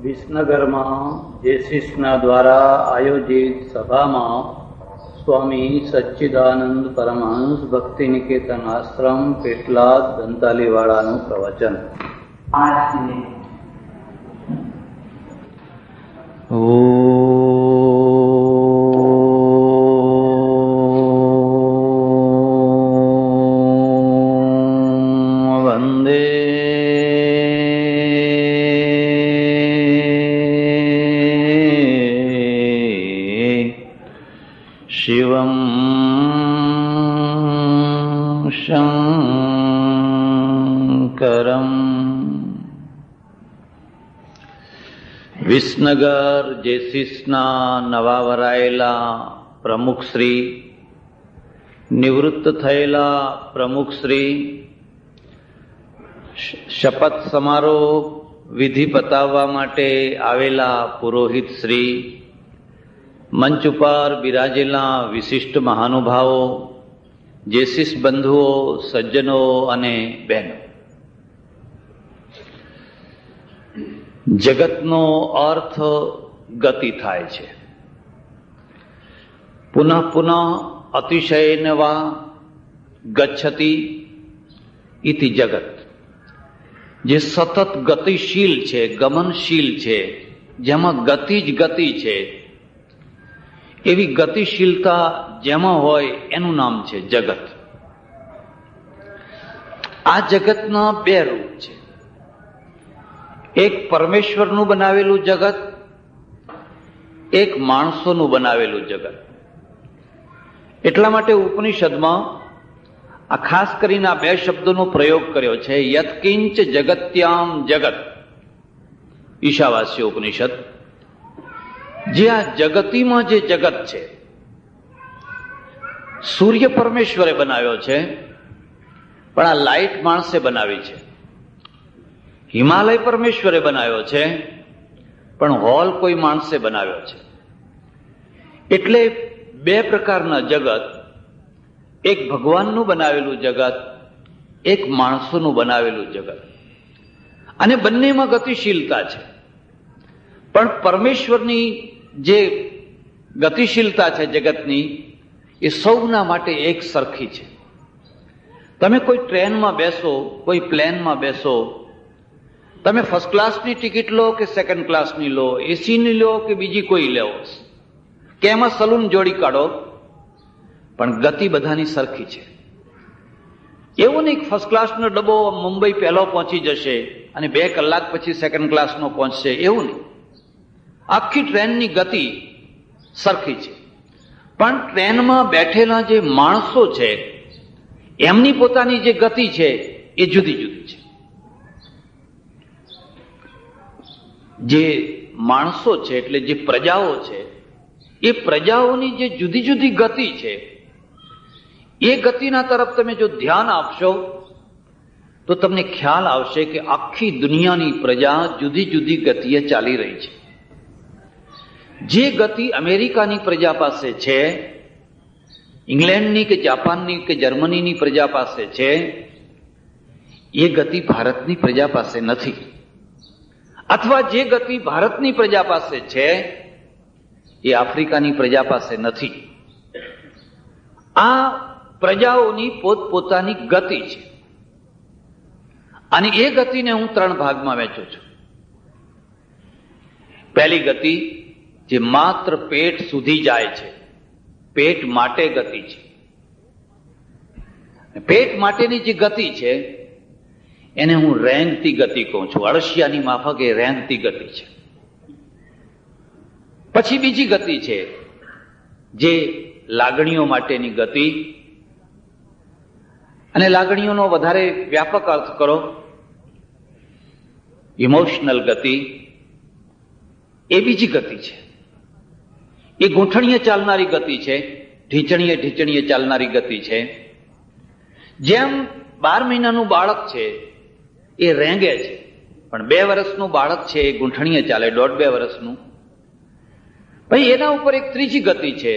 વિસનગરમાં જેસીસના દ્વારા આયોજિત સભામાં સ્વામી સચ્ચિદાનંદ પરમહંસ ભક્તિ નિકેતન આશ્રમ પેટલાદ દંતાલીવાળાનું પ્રવચન. શિવમ શંકરમ. વિસનગર જેસીસના નવા વરાયેલા પ્રમુખશ્રી, નિવૃત્ત થયેલા પ્રમુખશ્રી, શપથ સમારોહ વિધિ પતાવવા માટે આવેલા પુરોહિતશ્રી, મંચ ઉપર બિરાજેલા વિશિષ્ટ મહાનુભાવો, જેસીસ બંધુઓ, સજ્જનો અને બહેનો, જગતનો અર્થ ગતિ થાય છે. પુનઃ પુનઃ અતિશયેન વા ગચ્છતિ ઇતિ જગત. જે સતત ગતિશીલ છે, ગમનશીલ છે, જેમાં ગતિ જ ગતિ છે, એવી ગતિશીલતા જેમાં હોય એનું નામ છે જગત. આ જગતના બે રૂપ છે. એક પરમેશ્વરનું બનાવેલું જગત, એક માણસોનું બનાવેલું જગત. એટલા માટે ઉપનિષદમાં આ ખાસ કરીને આ બે શબ્દોનો પ્રયોગ કર્યો છે. યત્કિંચ જગત્યામ જગત, ઈશાવાસ્ય ઉપનિષદ. જે આ જગતીમાં જે જગત છે, સૂર્ય પરમેશ્વરે બનાવ્યો છે, પણ આ લાઈટ માણસે બનાવી છે. હિમાલય પરમેશ્વરે બનાવ્યો છે, પણ હોલ કોઈ માણસે બનાવ્યો છે. એટલે બે પ્રકારના જગત, એક ભગવાનનું બનાવેલું જગત, એક માણસોનું બનાવેલું જગત. અને બંનેમાં ગતિશીલતા છે. પણ પરમેશ્વરની જે ગતિશીલતા છે જગતની, એ સૌના માટે એક સરખી છે. તમે કોઈ ટ્રેનમાં બેસો, કોઈ પ્લેનમાં બેસો, તમે ફર્સ્ટ ક્લાસની ટિકિટ લો કે સેકન્ડ ક્લાસની લો, એસીની લો કે બીજી કોઈ લેવો, કે એમાં સલૂન જોડી કાઢો, પણ ગતિ બધાની સરખી છે. એવું નહીં ફર્સ્ટ ક્લાસનો ડબ્બો મુંબઈ પહેલો પહોંચી જશે અને 2 કલાક પછી સેકન્ડ ક્લાસનો પહોંચશે, એવું નહીં. આખી ટ્રેનની ગતિ સરખી છે. પણ ટ્રેનમાં બેઠેલા જે માણસો છે, એમની પોતાની જે ગતિ છે એ જુદી જુદી છે. જે માણસો છે એટલે જે પ્રજાઓ છે, એ પ્રજાઓની જે જુદી જુદી ગતિ છે, એ ગતિના તરફ તમે જો ધ્યાન આપશો તો તમને ખ્યાલ આવશે કે આખી દુનિયાની પ્રજા જુદી જુદી ગતિએ ચાલી રહી છે. જે ગતિ અમેરિકાની પ્રજા પાસે છે, ઇંગ્લેન્ડની કે જાપાનની કે જર્મનીની પ્રજા પાસે છે, એ ગતિ ભારતની પ્રજા પાસે નથી. અથવા જે ગતિ ભારતની પ્રજા પાસે છે, એ આફ્રિકાની પ્રજા પાસે નથી. આ પ્રજાઓની પોતપોતાની ગતિ છે. અને એ ગતિને હું 3 ભાગમાં વહેંચું છું. પહેલી ગતિ જે માત્ર પેટ સુધી જાય છે, પેટ માટે ગતિ છે. પેટ માટેની જે ગતિ છે એને હું રેંગતી ગતિ કહું છું. અળસિયાની માફક એ રેંગતી ગતિ છે. પછી બીજી ગતિ છે જે લાગણીઓ માટેની ગતિ, અને લાગણીઓનો વધારે વ્યાપક અર્થ કરો, ઇમોશનલ ગતિ, એ બીજી ગતિ છે. એ ગૂંઠણીએ ચાલનારી ગતિ છે, ઢીંચણીએ ઢીંચણીએ ચાલનારી ગતિ છે. જેમ 12 મહિનાનું બાળક છે એ રેંગે છે, પણ 2 વર્ષનું બાળક છે એ ગૂંઠણીએ ચાલે, 1.5-2 વર્ષનું. પછી એના ઉપર એક ત્રીજી ગતિ છે,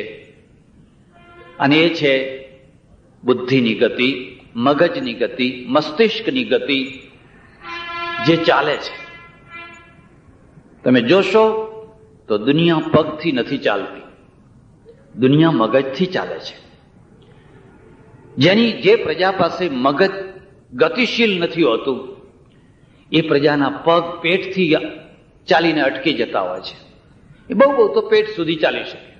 અને એ છે બુદ્ધિની ગતિ, મગજની ગતિ, મસ્તિષ્કની ગતિ, જે ચાલે છે. તમે જોશો તો દુનિયા પગથી નથી ચાલતી, દુનિયા મગજથી ચાલે છે. જેની જે પ્રજા પાસે મગજ ગતિશીલ નથી હોતું એ પ્રજાના પગ પેટથી ચાલીને અટકી જતા હોય છે. એ બહુ બહુ તો પેટ સુધી ચાલી શકે.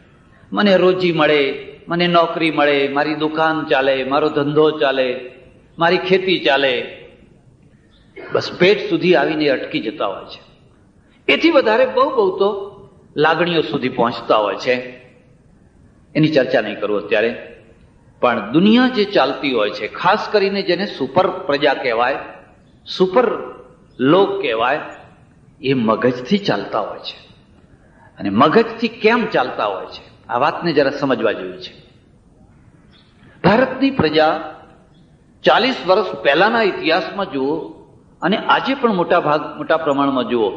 મને રોજી મળે, મને નોકરી મળે, મારી દુકાન ચાલે, મારો ધંધો ચાલે, મારી ખેતી ચાલે, બસ પેટ સુધી આવીને અટકી જતા હોય છે. એથી વધારે બહુ બહુ તો લાગણીઓ સુધી પહોંચતા હોય છે. એની ચર્ચા નહીં કરું અત્યારે. પણ દુનિયા જે ચાલતી હોય છે, ખાસ કરીને જેને સુપર પ્રજા કહેવાય, સુપર લોક કહેવાય, એ મગજથી ચાલતા હોય છે. અને મગજથી કેમ ચાલતા હોય છે આ વાતને જરા સમજવા જેવી છે. ભારતની પ્રજા 40 વર્ષ પહેલાના ઇતિહાસમાં જુઓ અને આજે પણ મોટા પ્રમાણમાં જુઓ,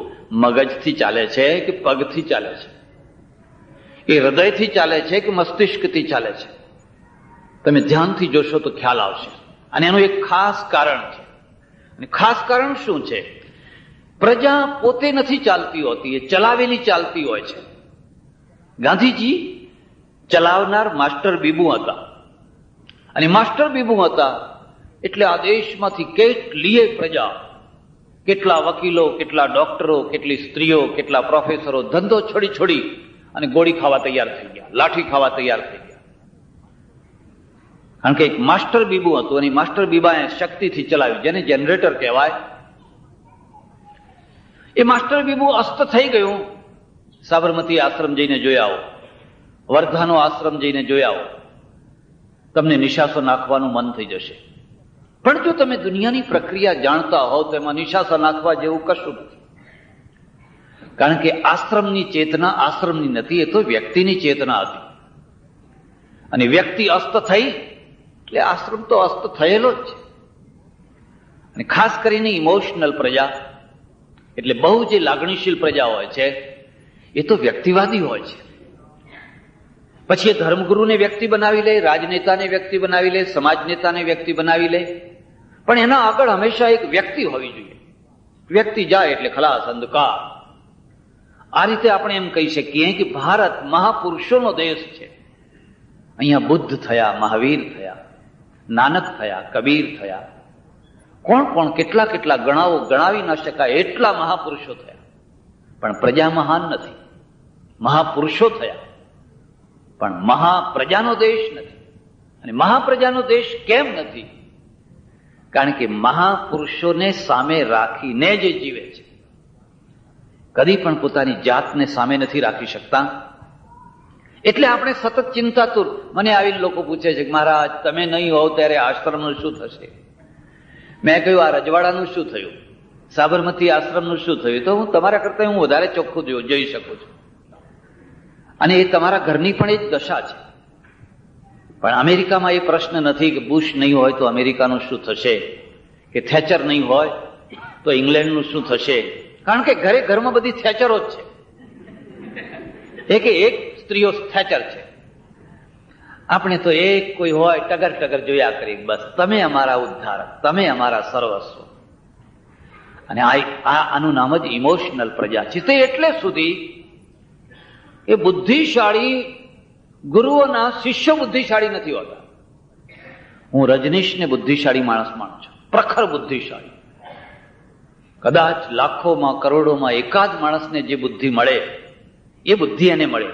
મગજથી ચાલે છે કે પગથી ચાલે છે? એ હૃદયથી ચાલે છે કે મસ્તિષ્કથી ચાલે છે? તમે ધ્યાનથી જોશો તો ખ્યાલ આવશે. અને એનું એક ખાસ કારણ છે. અને ખાસ કારણ શું છે? પ્રજા પોતે નથી ચાલતી હોતી, એ ચલાવેલી ચાલતી હોય છે. ગાંધીજી ચલાવનાર માસ્ટર બીબુ હતા. અને માસ્ટર બીબુ હતા એટલે આ દેશમાંથી કેટલીય પ્રજા, કેટલા વકીલો, કેટલા ડોક્ટરો, કેટલી સ્ત્રીઓ, કેટલા પ્રોફેસરો ધંધો છોડી અને ગોળી ખાવા તૈયાર થઈ ગયા, લાઠી ખાવા તૈયાર થઈ ગયા. કારણ કે એક માસ્ટર બીબુ હતું અને માસ્ટર બીબાએ શક્તિથી ચલાવ્યું, જેને જનરેટર કહેવાય. એ માસ્ટર બીબુ અસ્ત થઈ ગયું. સાબરમતી આશ્રમ જઈને જોઈ આવો, વર્ધાનો આશ્રમ જઈને જોઈ આવો, તમને નિશાસો નાખવાનું મન થઈ જશે. પણ જો તમે દુનિયાની પ્રક્રિયા જાણતા હોવ તો એમાં નિશાસો નાખવા જેવું કશું નથી. કારણ કે આશ્રમની ચેતના આશ્રમની નથી, એ તો વ્યક્તિની ચેતના હતી. અને વ્યક્તિ અસ્ત થઈ એટલે આશ્રમ તો અસ્ત થયેલો જ છે. અને ખાસ કરીને ઇમોશનલ પ્રજા, એટલે બહુ જે લાગણીશીલ પ્રજા હોય છે એ તો વ્યક્તિવાદી હોય છે. પછી એ ધર્મગુરુને વ્યક્તિ બનાવી લે, રાજનેતાને વ્યક્તિ બનાવી લે, સમાજ નેતાને વ્યક્તિ બનાવી લે, પણ એના આગળ હંમેશા એક વ્યક્તિ હોવી જોઈએ. વ્યક્તિ જાય એટલે ખલાસ, અંધકાર. આ રીતે આપણે એમ કહી શકીએ કે ભારત મહાપુરુષોનો દેશ છે. અહીંયા બુદ્ધ થયા, મહાવીર થયા, નાનક થયા, કબીર થયા, કોણ કેટલા ગણાવી ન શકાય એટલા મહાપુરુષો થયા. પણ પ્રજા મહાન નથી. મહાપુરુષો થયા પણ મહાપ્રજાનો દેશ નથી. અને મહાપ્રજાનો દેશ કેમ નથી? કારણ કે મહાપુરુષોને સામે રાખીને જે જીવે છે, કદી પણ પોતાની જાતને સામે નથી રાખી શકતા. એટલે આપણે સતત ચિંતાતુર. મને આવીને લોકો પૂછે છે કે મહારાજ તમે નહીં હોવ ત્યારે આશ્રમનું શું થશે? મેં કહ્યું આ રજવાડાનું શું થયું, સાબરમતી આશ્રમનું શું થયું? તો હું તમારા કરતા હું વધારે ચોખ્ખું જોઈ શકું છું. અને એ તમારા ઘરની પણ એ જ દશા છે. પણ અમેરિકામાં એ પ્રશ્ન નથી કે બુશ નહીં હોય તો અમેરિકાનું શું થશે, કે થેચર નહીં હોય તો ઇંગ્લેન્ડનું શું થશે. કારણ કે ઘરમાં બધી થેચરો જ છે. એક સ્ત્રીઓ થેચર છે. આપણે તો એક કોઈ હોય ટગર જોયા કરી, બસ તમે અમારા ઉદ્ધારક, તમે અમારા સર્વસ્વ. અને આનું નામ જ ઇમોશનલ પ્રજા છે. તે એટલે સુધી એ બુદ્ધિશાળી ગુરુઓના શિષ્યો બુદ્ધિશાળી નથી હોતા. હું રજનીશને બુદ્ધિશાળી માણસ માનું છું, પ્રખર બુદ્ધિશાળી. કદાચ લાખોમાં કરોડોમાં એકાદ માણસને જે બુદ્ધિ મળે એ બુદ્ધિ એને મળે.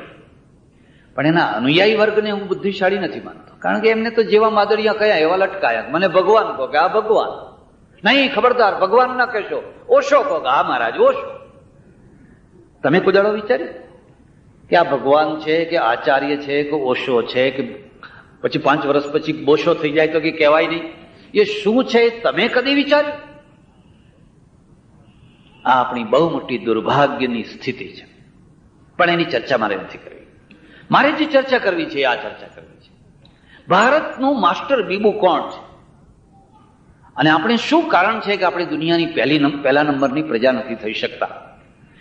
પણ એના અનુયાયી વર્ગને હું બુદ્ધિશાળી નથી માનતો. કારણ કે એમને તો જેવા માદળિયા કયા એવા લટકાયા. મને ભગવાન કહો કે આ ભગવાન નહીં, ખબરદાર ભગવાન ના કહેશો. ઓશો કહો કે હા મહારાજ ઓશો. તમે કુદાડો વિચાર્યું કે આ ભગવાન છે કે આચાર્ય છે કે ઓશો છે કે પછી 5 વર્ષ પછી બોશો થઈ જાય તો કે કહેવાય નહીં? એ શું છે તમે કદી વિચાર્યું? આ આપણી બહુ મોટી દુર્ભાગ્યની સ્થિતિ છે. પણ એની ચર્ચા મારે નથી કરવી. મારે જે ચર્ચા કરવી છે આ ચર્ચા કરવી છે. ભારતનું માસ્ટર બીબુ કોણ છે? અને આપણે શું કારણ છે કે આપણે દુનિયાની પહેલા નંબરની પ્રજા નથી થઈ શકતા?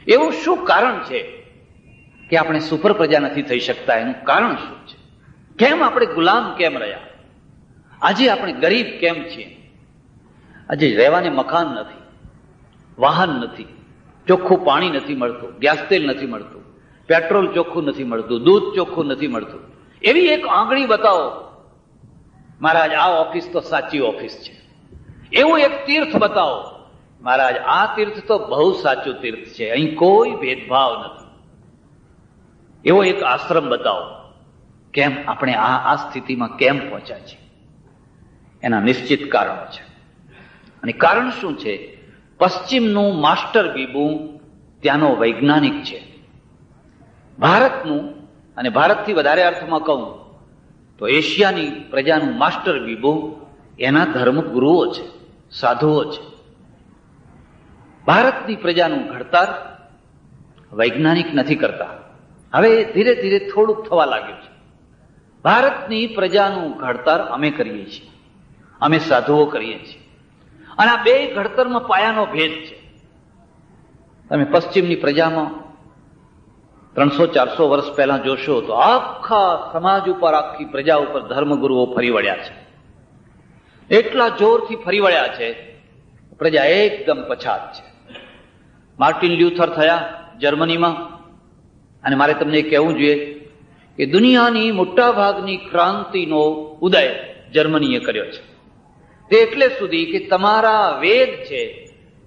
એવું શું કારણ છે કે આપણે સુપર પ્રજા નથી થઈ શકતા? એનું કારણ શું છે? કેમ આપણે ગુલામ કેમ રહ્યા? આજે આપણે ગરીબ કેમ છીએ? આજે રહેવાને મકાન નથી, વાહન નથી, ચોખ્ખું પાણી નથી મળતું, ગેસ તેલ નથી મળતું, પેટ્રોલ ચોખ્ખું નથી મળતું, દૂધ ચોખ્ખું નથી મળતું. એવી એક આંગળી બતાવો, મહારાજ આ ઓફિસ તો સાચી ઓફિસ છે. એવું એક તીર્થ બતાવો, મહારાજ આ તીર્થ તો બહુ સાચું તીર્થ છે, અહીં કોઈ ભેદભાવ નથી. એવો એક આશ્રમ બતાવો. કેમ આપણે આ સ્થિતિમાં કેમ પહોંચ્યા છીએ? એના નિશ્ચિત કારણો છે. અને કારણ શું છે? પશ્ચિમનું માસ્ટર બીબું ત્યાંનો વૈજ્ઞાનિક છે. ભારતનું, અને ભારતથી વધારે અર્થમાં કહું તો એશિયાની પ્રજાનું માસ્ટર બીબું એના ધર્મગુરુઓ છે, સાધુઓ છે. ભારતની પ્રજાનું ઘડતર વૈજ્ઞાનિક નથી કરતા. હવે ધીરે ધીરે થોડુંક થવા લાગ્યું છે. ભારતની પ્રજાનું ઘડતર અમે કરીએ છીએ, અમે સાધુઓ કરીએ છીએ. અને આ બે ઘડતરમાં પાયાનો ભેદ છે. તમે પશ્ચિમની પ્રજામાં 300-400 વર્ષ પહેલા જોશો તો આખા સમાજ ઉપર, આખી પ્રજા ઉપર ધર્મગુરુઓ ફરી વળ્યા છે. એટલા જોરથી ફરી વળ્યા છે, પ્રજા એકદમ પછાત છે. માર્ટિન લ્યુથર થયા જર્મનીમાં, અને મારે તમને કહેવું જોઈએ કે દુનિયાની મોટા ભાગની ક્રાંતિનો ઉદય જર્મનીએ કર્યો છે. તે એટલે સુધી કે તમારા વેદ છે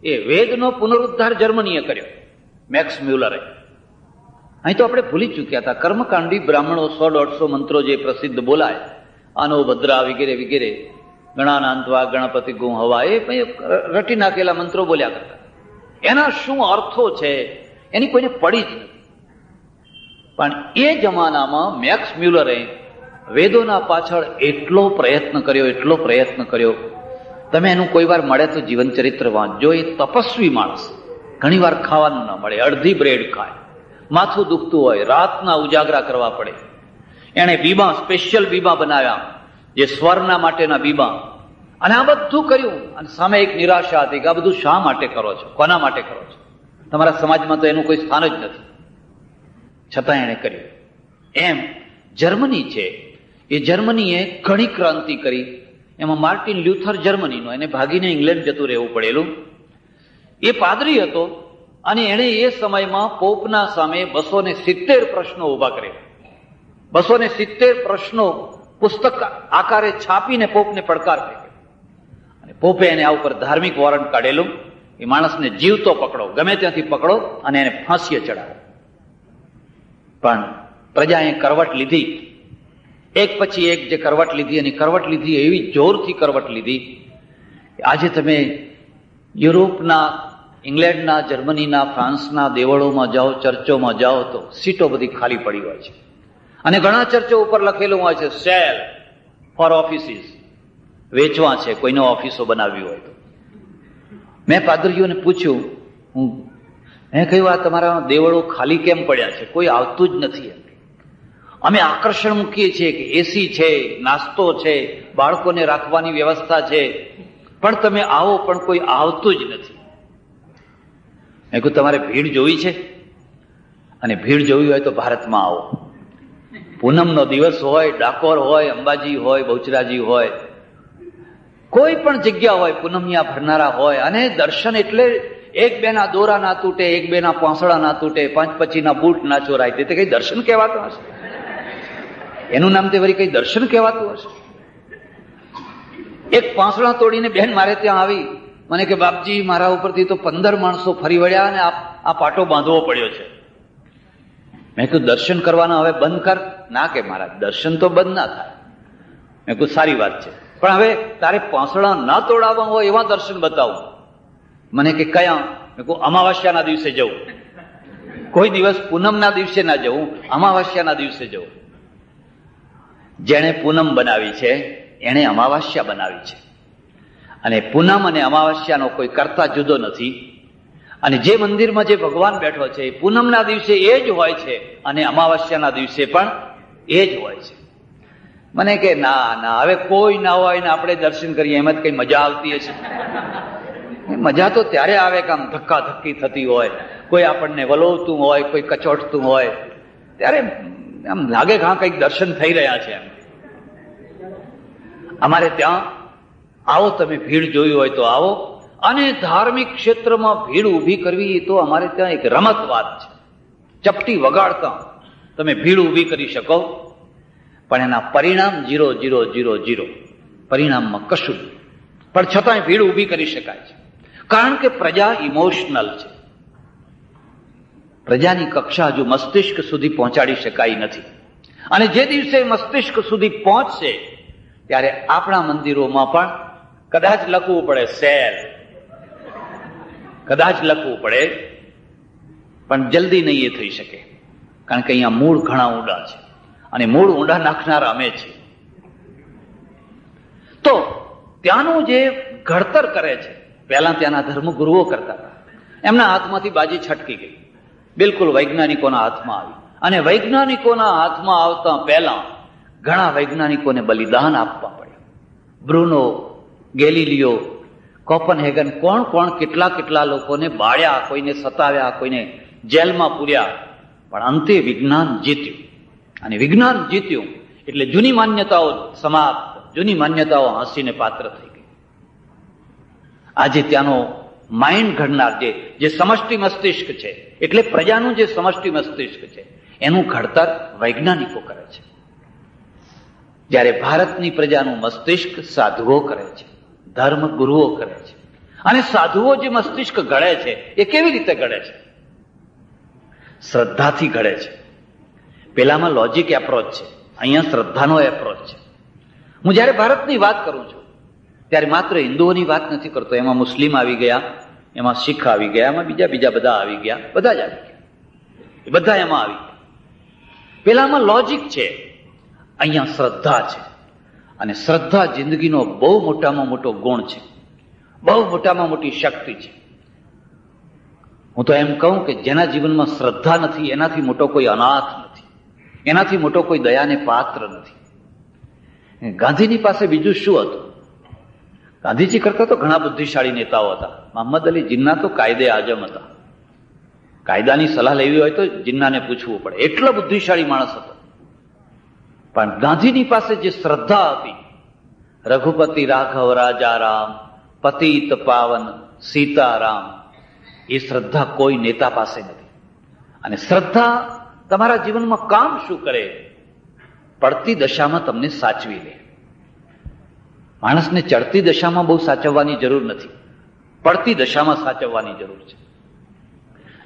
એ વેદનો પુનરુદ્ધાર જર્મનીએ કર્યો, મેક્સ મ્યુલરે. અહીં તો આપણે ભૂલી ચૂક્યા હતા. કર્મકાંડી બ્રાહ્મણો 100-150 મંત્રો જે પ્રસિદ્ધ બોલાય, આનો ભદ્રા વગેરે વગેરે, ગણાનાંતવા ગણપતિ ગું હવા, એ રટી નાખેલા મંત્રો બોલ્યા કરતા. એના શું અર્થો છે એની કોઈને પડી જ નથી. પણ એ જમાનામાં મેક્સ મ્યુલરે વેદોના પાછળ એટલો પ્રયત્ન કર્યો. તમે એનું કોઈ વાર મળે તો જીવન ચરિત્ર વાંચજો. એ તપસ્વી માણસ, ઘણી વાર ખાવાનું ન મળે, અડધી બ્રેડ ખાય, માથું દુખતું હોય, રાતના ઉજાગરા કરવા પડે. એણે બીબા, સ્પેશિયલ બીબા બનાવ્યા, જે સ્વરના માટેના બીબા. અને આ બધું કર્યું, અને સામે એક નિરાશા હતી કે આ બધું શા માટે કરો છો, કોના માટે કરો છો? તમારા સમાજમાં તો એનું કોઈ સ્થાન જ નથી. છતાં એણે કર્યું. એમ જર્મની છે, એ જર્મનીએ ઘણી ક્રાંતિ કરી. એમાં માર્ટિન લ્યુથર જર્મનીનો, એને ભાગીને ઇંગ્લેન્ડ જતું રહેવું પડેલું. એ પાદરી હતો, અને એણે એ સમયમાં પોપના સામે 270 પ્રશ્નો ઉભા કર્યા. 270 પ્રશ્નો પુસ્તક આકારે છાપીને પોપને પડકાર ફેંક્યો. અને પોપે એને આ ઉપર ધાર્મિક વોરંટ કાઢેલું, એ માણસને જીવતો પકડો, ગમે ત્યાંથી પકડો અને એને ફાંસીએ ચડાવો. પણ પ્રજાએ કરવટ લીધી, એક પછી એક જે કરવટ લીધી, અને કરવટ લીધી એવી જોરથી કરવટ લીધી. આજે તમે યુરોપના, ઇંગ્લેન્ડના, જર્મનીના, ફ્રાન્સના દેવળોમાં જાઓ, ચર્ચોમાં જાઓ તો સીટો બધી ખાલી પડી હોય છે. અને ઘણા ચર્ચો ઉપર લખેલું હોય છે સેલ ફોર ઓફિસીસ, વેચવા છે, કોઈને ઓફિસો બનાવવી હોય તો. મેં પાદરીઓને પૂછ્યું, મેં કહ્યું આ તમારા દેવળો ખાલી કેમ પડ્યા છે, કોઈ આવતું જ નથી? અમે આકર્ષણ મૂકીએ છીએ કે એસી છે, નાસ્તો છે, બાળકોને રાખવાની વ્યવસ્થા છે, પણ તમે આવો પણ કોઈ આવતું જ નથી. મેં કહ્યું તમારે ભીડ જોવી છે? અને ભીડ જોવી હોય તો ભારતમાં આવો. પૂનમનો દિવસ હોય, ડાકોર હોય, અંબાજી હોય, બહુચરાજી હોય, કોઈ પણ જગ્યા હોય, પૂનમિયા ભરનારા હોય. અને દર્શન એટલે એક બેના દોરા ના તૂટે, એક બેના પાંસળા ના તૂટે, 5-25ના બૂટ ના ચોરાય. તે કઈ દર્શન કહેવાતું હશે? એનું નામ તે વળી કઈ દર્શન કહેવાતું હશે? એક પાંસળા તોડીને બેન મારે ત્યાં આવી, મને કે બાપજી મારા ઉપરથી તો 15 માણસો ફરી વળ્યા અને આ પાટો બાંધવો પડ્યો છે. મેં કીધું દર્શન કરવાના હવે બંધ કર. ના કે મહારાજ દર્શન તો બંધ ના થાય. મેં કીધું સારી વાત છે, પણ હવે તારે પાંસળા ના તોડાવવા હોય એવા દર્શન બતાવું. મને કે કયા? મેં કહું અમાવાસ્યાના દિવસે જવું. કોઈ દિવસ પૂનમના દિવસે ના જવું, અમાવાસ્યાના દિવસે જવું. જેણે પૂનમ બનાવી છે એણે અમાવાસ્યા બનાવી છે. અને પૂનમ અને અમાવાસ્યાનો કોઈ કરતા જુદો નથી. અને જે મંદિરમાં જે ભગવાન બેઠો છે એ પૂનમના દિવસે એ જ હોય છે, અને અમાવાસ્યાના દિવસે પણ એ જ હોય છે. મને કે ના હવે કોઈ ના હોય ને આપણે દર્શન કરીએ એમાં જ કઈ મજા આવતી હશે? મજા તો ત્યારે આવે કે આમ ધક્કા ધક્કી થતી હોય, કોઈ આપણને વલોવતું હોય, કોઈ કચોટતું હોય, ત્યારે આમ લાગે કે હા કંઈક દર્શન થઈ રહ્યા છે. એમ અમારે ત્યાં આવો, તમે ભીડ જોઈ હોય તો આવો. અને ધાર્મિક ક્ષેત્રમાં ભીડ ઊભી કરવી એ તો અમારે ત્યાં એક રમત વાત છે. ચપટી વગાડતા તમે ભીડ ઊભી કરી શકો, પણ એના પરિણામ 0,0,0,0 પરિણામમાં કશું. પણ છતાંય ભીડ ઊભી કરી શકાય છે, કારણ કે પ્રજા ઇમોશનલ છે. પ્રજાની કક્ષા હજુ મસ્તિષ્ક સુધી પહોંચાડી શકાય નથી. અને જે દિવસે મસ્તિષ્ક સુધી પહોંચશે ત્યારે આપણા મંદિરોમાં પણ કદાચ લખવું પડે સેલ, કદાચ લખવું પડે, પણ જલ્દી નહીં એ થઈ શકે, કારણ કે અહીંયા મૂળ ઘણા ઊંડા છે અને મૂળ ઊંડા નાખનાર અમે છીએ. તો ત્યાંનું જે ઘડતર કરે છે, પહેલા ત્યાંના ધર્મગુરુઓ કરતા હતા, એમના હાથમાંથી બાજી છટકી ગઈ, બિલકુલ વૈજ્ઞાનિકોના હાથમાં આવી. અને વૈજ્ઞાનિકોના હાથમાં આવતા પહેલા ઘણા વૈજ્ઞાનિકોને બલિદાન આપવા પડ્યા. બ્રુનો, ગેલિલિયો, કોપનહેગન, કોણ કોણ કેટલા કેટલા લોકોને બાળ્યા, કોઈને સતાવ્યા, કોઈને જેલમાં પૂર્યા, પણ અંતે વિજ્ઞાન જીત્યું. અને વિજ્ઞાન જીત્યું એટલે જૂની માન્યતાઓ સમાપ્ત, જૂની માન્યતાઓ હસીને પાત્ર થઈ ગઈ. આજે ત્યાંનો માઇન્ડ ઘડનાર જે સમષ્ટિ મસ્તિષ્ક છે, એટલે પ્રજાનું જે સમષ્ટિ મસ્તિષ્ક છે એનું ઘડતર વૈજ્ઞાનિકો કરે છે, જ્યારે ભારતની પ્રજાનું મસ્તિષ્ક સાધુઓ કરે છે, ધર્મ ગુરુઓ કરે છે. અને સાધુઓ જે મસ્તિષ્ક ઘડે છે એ કેવી રીતે ઘડે છે? શ્રદ્ધાથી ઘડે છે. પેલામાં લોજિક એપ્રોચ છે, અહીંયા શ્રદ્ધાનો એપ્રોચ છે. હું જ્યારે ભારતની વાત કરું છું ત્યારે માત્ર હિન્દુઓની વાત નથી કરતો, એમાં મુસ્લિમ આવી ગયા, એમાં શીખ આવી ગયા, એમાં બીજા બધા આવી ગયા, બધા જ આવી ગયા, એ બધા એમાં આવી ગયા. પેલામાં લોજિક છે, અહીંયા શ્રદ્ધા છે. અને શ્રદ્ધા જિંદગીનો બહુ મોટામાં મોટો ગુણ છે, બહુ મોટામાં મોટી શક્તિ છે. હું તો એમ કહું કે જેના જીવનમાં શ્રદ્ધા નથી એનાથી મોટો કોઈ અનાથ નથી, એનાથી મોટો કોઈ દયાને પાત્ર નથી. ગાંધીની પાસે બીજું શું હતું? ગાંધીજી કરતા તો ઘણા બુદ્ધિશાળી નેતાઓ હતા. મોહમ્મદ અલી જિન્ના તો કાયદે આઝમ હતા. કાયદાની સલાહ લેવી હોય તો જિન્નાને પૂછવું પડે, એટલો બુદ્ધિશાળી માણસ હતો. પણ ગાંધીની પાસે જે શ્રદ્ધા હતી, રઘુપતિ રાઘવ રાજારામ, પતિત પાવન સીતારામ, એ શ્રદ્ધા કોઈ નેતા પાસે નથી. અને શ્રદ્ધા તમારા જીવનમાં કામ શું કરે? પડતી દશામાં તમને સાચવી લે. માણસને ચડતી દશામાં બહુ સાચવવાની જરૂર નથી, પડતી દશામાં સાચવવાની જરૂર છે.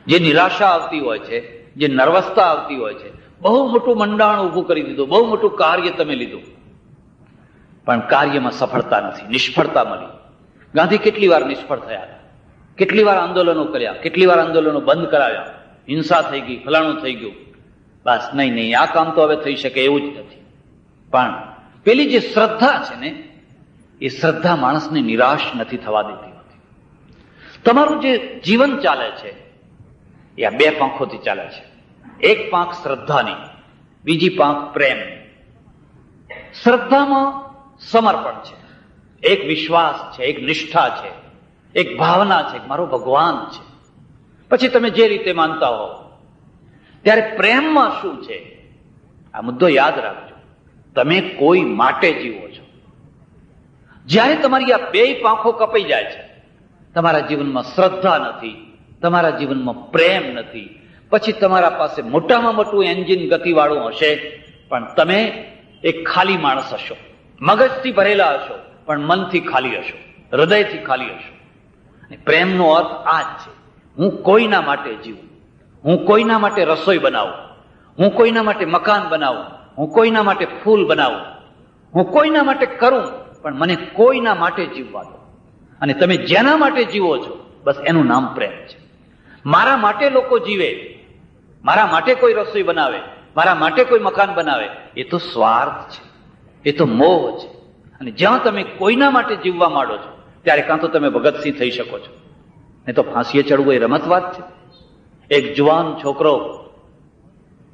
જે નિરાશા આવતી હોય છે, જે નર્વસતા આવતી હોય છે, બહુ મોટું મંડાણ ઊભું કરી દીધું, બહુ મોટું કાર્ય તમે લીધું, પણ કાર્યમાં સફળતા નથી, નિષ્ફળતા મળી. ગાંધી કેટલી વાર નિષ્ફળ થયા હતા, કેટલી વાર આંદોલનો કર્યા, કેટલી વાર આંદોલનો બંધ કરાવ્યા, હિંસા થઈ ગઈ, ફલાણું થઈ ગયું, બસ નહીં, આ કામ તો હવે થઈ શકે એવું જ નથી. પણ પેલી જે શ્રદ્ધા છે ને, એ શ્રદ્ધા માણસને નિરાશ નથી થવા દેતી હોતી. તમારું જે જીવન ચાલે છે એ આ બે પાંખોથી ચાલે છે. એક પાંખ શ્રદ્ધાની, બીજી પાંખ પ્રેમની. શ્રદ્ધામાં સમર્પણ છે, એક વિશ્વાસ છે, એક નિષ્ઠા છે, એક ભાવના છે, મારો ભગવાન છે. પછી તમે જે રીતે માનતા હો. ત્યારે પ્રેમમાં શું છે? આ મુદ્દો યાદ રાખજો. તમે કોઈ માટે જીવો છો. જ્યારે તમારી આ બે પાંખો કપાઈ જાય છે, તમારા જીવનમાં શ્રદ્ધા નથી, તમારા જીવનમાં પ્રેમ નથી, પછી તમારા પાસે મોટામાં મોટું એન્જિન ગતિવાળું હશે, પણ તમે એક ખાલી માણસ હશો. મગજથી ભરેલા હશો, પણ મનથી ખાલી હશો, હૃદયથી ખાલી હશો. પ્રેમનો અર્થ આ જ છે. હું કોઈના માટે જીવું, હું કોઈના માટે રસોઈ બનાવું, હું કોઈના માટે મકાન બનાવું, હું કોઈના માટે ફૂલ બનાવું, હું કોઈના માટે કરું, પણ મને કોઈના માટે જીવવા દો. અને તમે જેના માટે જીવો છો બસ એનું નામ પ્રેમ છે. મારા માટે લોકો જીવે, મારા માટે કોઈ રસોઈ બનાવે, મારા માટે કોઈ મકાન બનાવે, એ તો સ્વાર્થ છે, એ તો મોહ છે. અને જ્યાં તમે કોઈના માટે જીવવા માંડો છો ત્યારે કાં તો તમે ભગતસિંહ થઈ શકો છો, નહીં તો ફાંસીએ ચડવું એ રમત વાત છે. એક જુવાન છોકરો,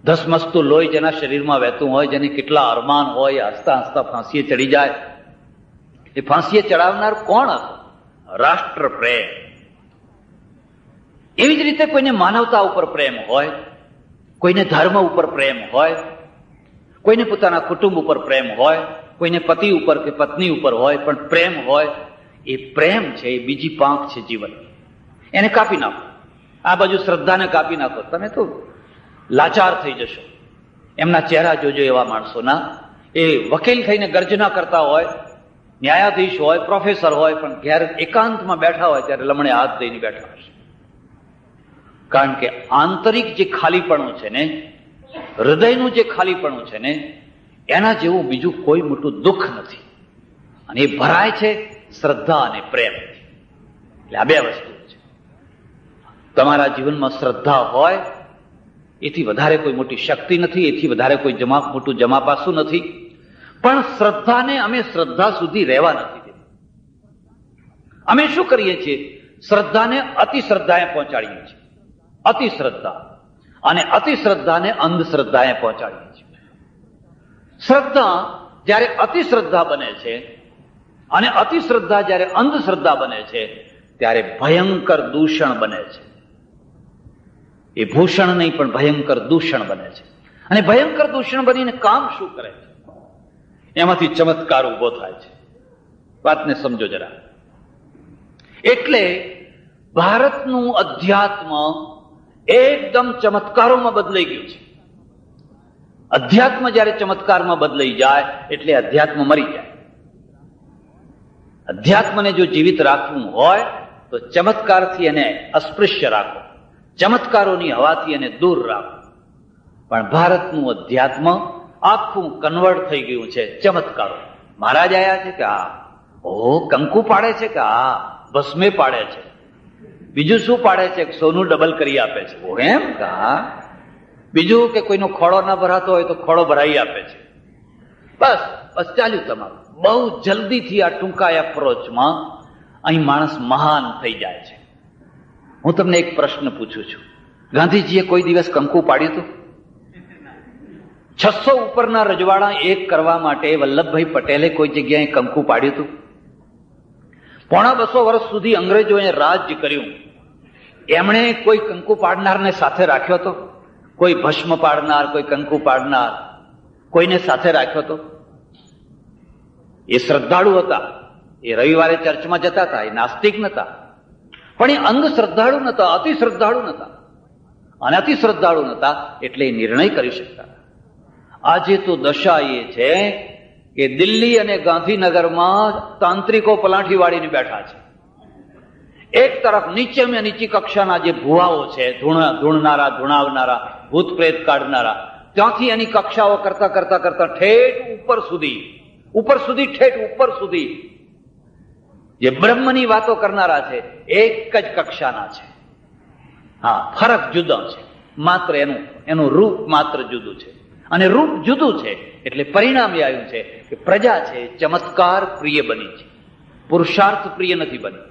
ધસમસતું લોહી જેના શરીરમાં વહેતું હોય, જેને કેટલા અરમાન હોય, હસતા હસતા ફાંસીએ ચડી જાય. એ ફાંસીએ ચડાવનાર કોણ હતો? રાષ્ટ્ર પ્રેમ. એવી જ રીતે કોઈને માનવતા ઉપર પ્રેમ હોય, કોઈને ધર્મ ઉપર પ્રેમ હોય, કોઈને પોતાના કુટુંબ ઉપર પ્રેમ હોય, કોઈને પતિ ઉપર કે પત્ની ઉપર હોય, પણ પ્રેમ હોય. એ પ્રેમ છે, એ બીજી પાંખ છે જીવન. એને કાપી નાખો, આ બાજુ શ્રદ્ધાને કાપી નાખો, તમે તો લાચાર થઈ જશો. એમના ચહેરા જોજો એવા માણસોના, એ વકીલ થઈને ગર્જના કરતા હોય, ન્યાયાધીશ હોય, પ્રોફેસર હોય, પણ ઘેર એકાંતમાં બેઠા હોય ત્યારે લમણે હાથ દઈને બેઠા હશે. કારણ કે આંતરિક જે ખાલીપણું છે ને, હૃદયનું જે ખાલીપણું છે ને, એના જેવું બીજું કોઈ મોટું દુઃખ નથી. અને એ ભરાય છે શ્રદ્ધા અને પ્રેમ. એટલે આ બે વસ્તુ છે. તમારા જીવનમાં શ્રદ્ધા હોય, એથી વધારે કોઈ મોટી શક્તિ નથી, એથી વધારે કોઈ મોટું જમાપાસું નથી. પણ શ્રદ્ધાને અમે શ્રદ્ધા સુધી રહેવા નથી દેતા. અમે શું કરીએ છીએ? શ્રદ્ધાને અતિશ્રદ્ધાએ પહોંચાડીએ છીએ. અતિશ્રદ્ધા અને અતિશ્રદ્ધાને અંધશ્રદ્ધાએ પહોંચાડીએ છીએ. શ્રદ્ધા જ્યારે અતિશ્રદ્ધા બને છે અને અતિશ્રદ્ધા જ્યારે અંધશ્રદ્ધા બને છે, ત્યારે ભયંકર દૂષણ બને છે. એ ભૂષણ નહીં પણ ભયંકર દૂષણ બને છે. અને ભયંકર દૂષણ બનીને કામ શું કરે છે? એમાંથી ચમત્કાર ઉભો થાય છે. વાતને સમજો જરા. એટલે ભારતનું અધ્યાત્મ એકદમ ચમત્કારોમાં બદલાઈ ગયું છે. અધ્યાત્મ જ્યારે ચમત્કારમાં બદલાઈ જાય એટલે અધ્યાત્મ મરી જાય. અધ્યાત્મને જો જીવિત રાખવું હોય તો ચમત્કારથી એને અસ્પૃશ્ય રાખો, ચમત્કારોની હવાથી એને દૂર રાખો. પણ ભારતનું અધ્યાત્મ આખું કન્વર્ટ થઈ ગયું છે ચમત્કારો. મહારાજ આયા છે કે કંકુ પાડે છે કે ભસ્મે પાડે છે, બીજું શું પાડે છે? સોનું ડબલ કરી આપે છે. એમ બીજું કે કોઈનો ખોળો ના ભરાતો હોય તો ખોળો ભરાઈ આપે છે. બસ બસ ચાલ્યું તમારું. બહુ જલ્દીથી આ ટૂંકા એપ્રોચમાં અહીં માણસ મહાન થઈ જાય છે. હું તમને એક પ્રશ્ન પૂછું છું, ગાંધીજીએ કોઈ દિવસ કંકુ પાડ્યું હતું? 600 ઉપરના રજવાડા એક કરવા માટે વલ્લભભાઈ પટેલે કોઈ જગ્યાએ કંકુ પાડ્યું હતું? 250 વર્ષ સુધી અંગ્રેજોએ રાજ્ય કર્યું. એમણે કોઈ કંકુ પાડનારને સાથે રાખ્યો હતો? કોઈ ભસ્મ પાડનાર, કોઈ કંકુ પાડનાર, કોઈને સાથે રાખ્યો હતો? એ શ્રદ્ધાળુ હતા, એ રવિવારે ચર્ચમાં જતા હતા, એ નાસ્તિક નતા. પણ એ અંધશ્રદ્ધાળુ નતા, અતિ શ્રદ્ધાળુ નતા. અને અતિ શ્રદ્ધાળુ નતા એટલે એ નિર્ણય કરી શકતા. આજે તો દશા એ છે કે દિલ્હી અને ગાંધીનગરમાં તાંત્રિકો પલાઠી વાળીને બેઠા છે. એક તરફ નીચેમાં નીચી કક્ષાના જે ભુવાઓ છે, ધૂણનારા, ધૂણાવનારા, ભૂત પ્રેત કાઢનારા, ત્યાંથી એની કક્ષાઓ કરતા કરતા કરતા ઠેઠ ઉપર સુધી જે બ્રહ્મની વાતો કરનારા છે, એક જ કક્ષાના છે. હા, ફરક જુદો છે, માત્ર એનું રૂપ માત્ર જુદું છે. અને રૂપ જુદું છે એટલે પરિણામ એ આવ્યું છે કે પ્રજા છે ચમત્કાર પ્રિય બની છે, પુરુષાર્થ પ્રિય નથી બની,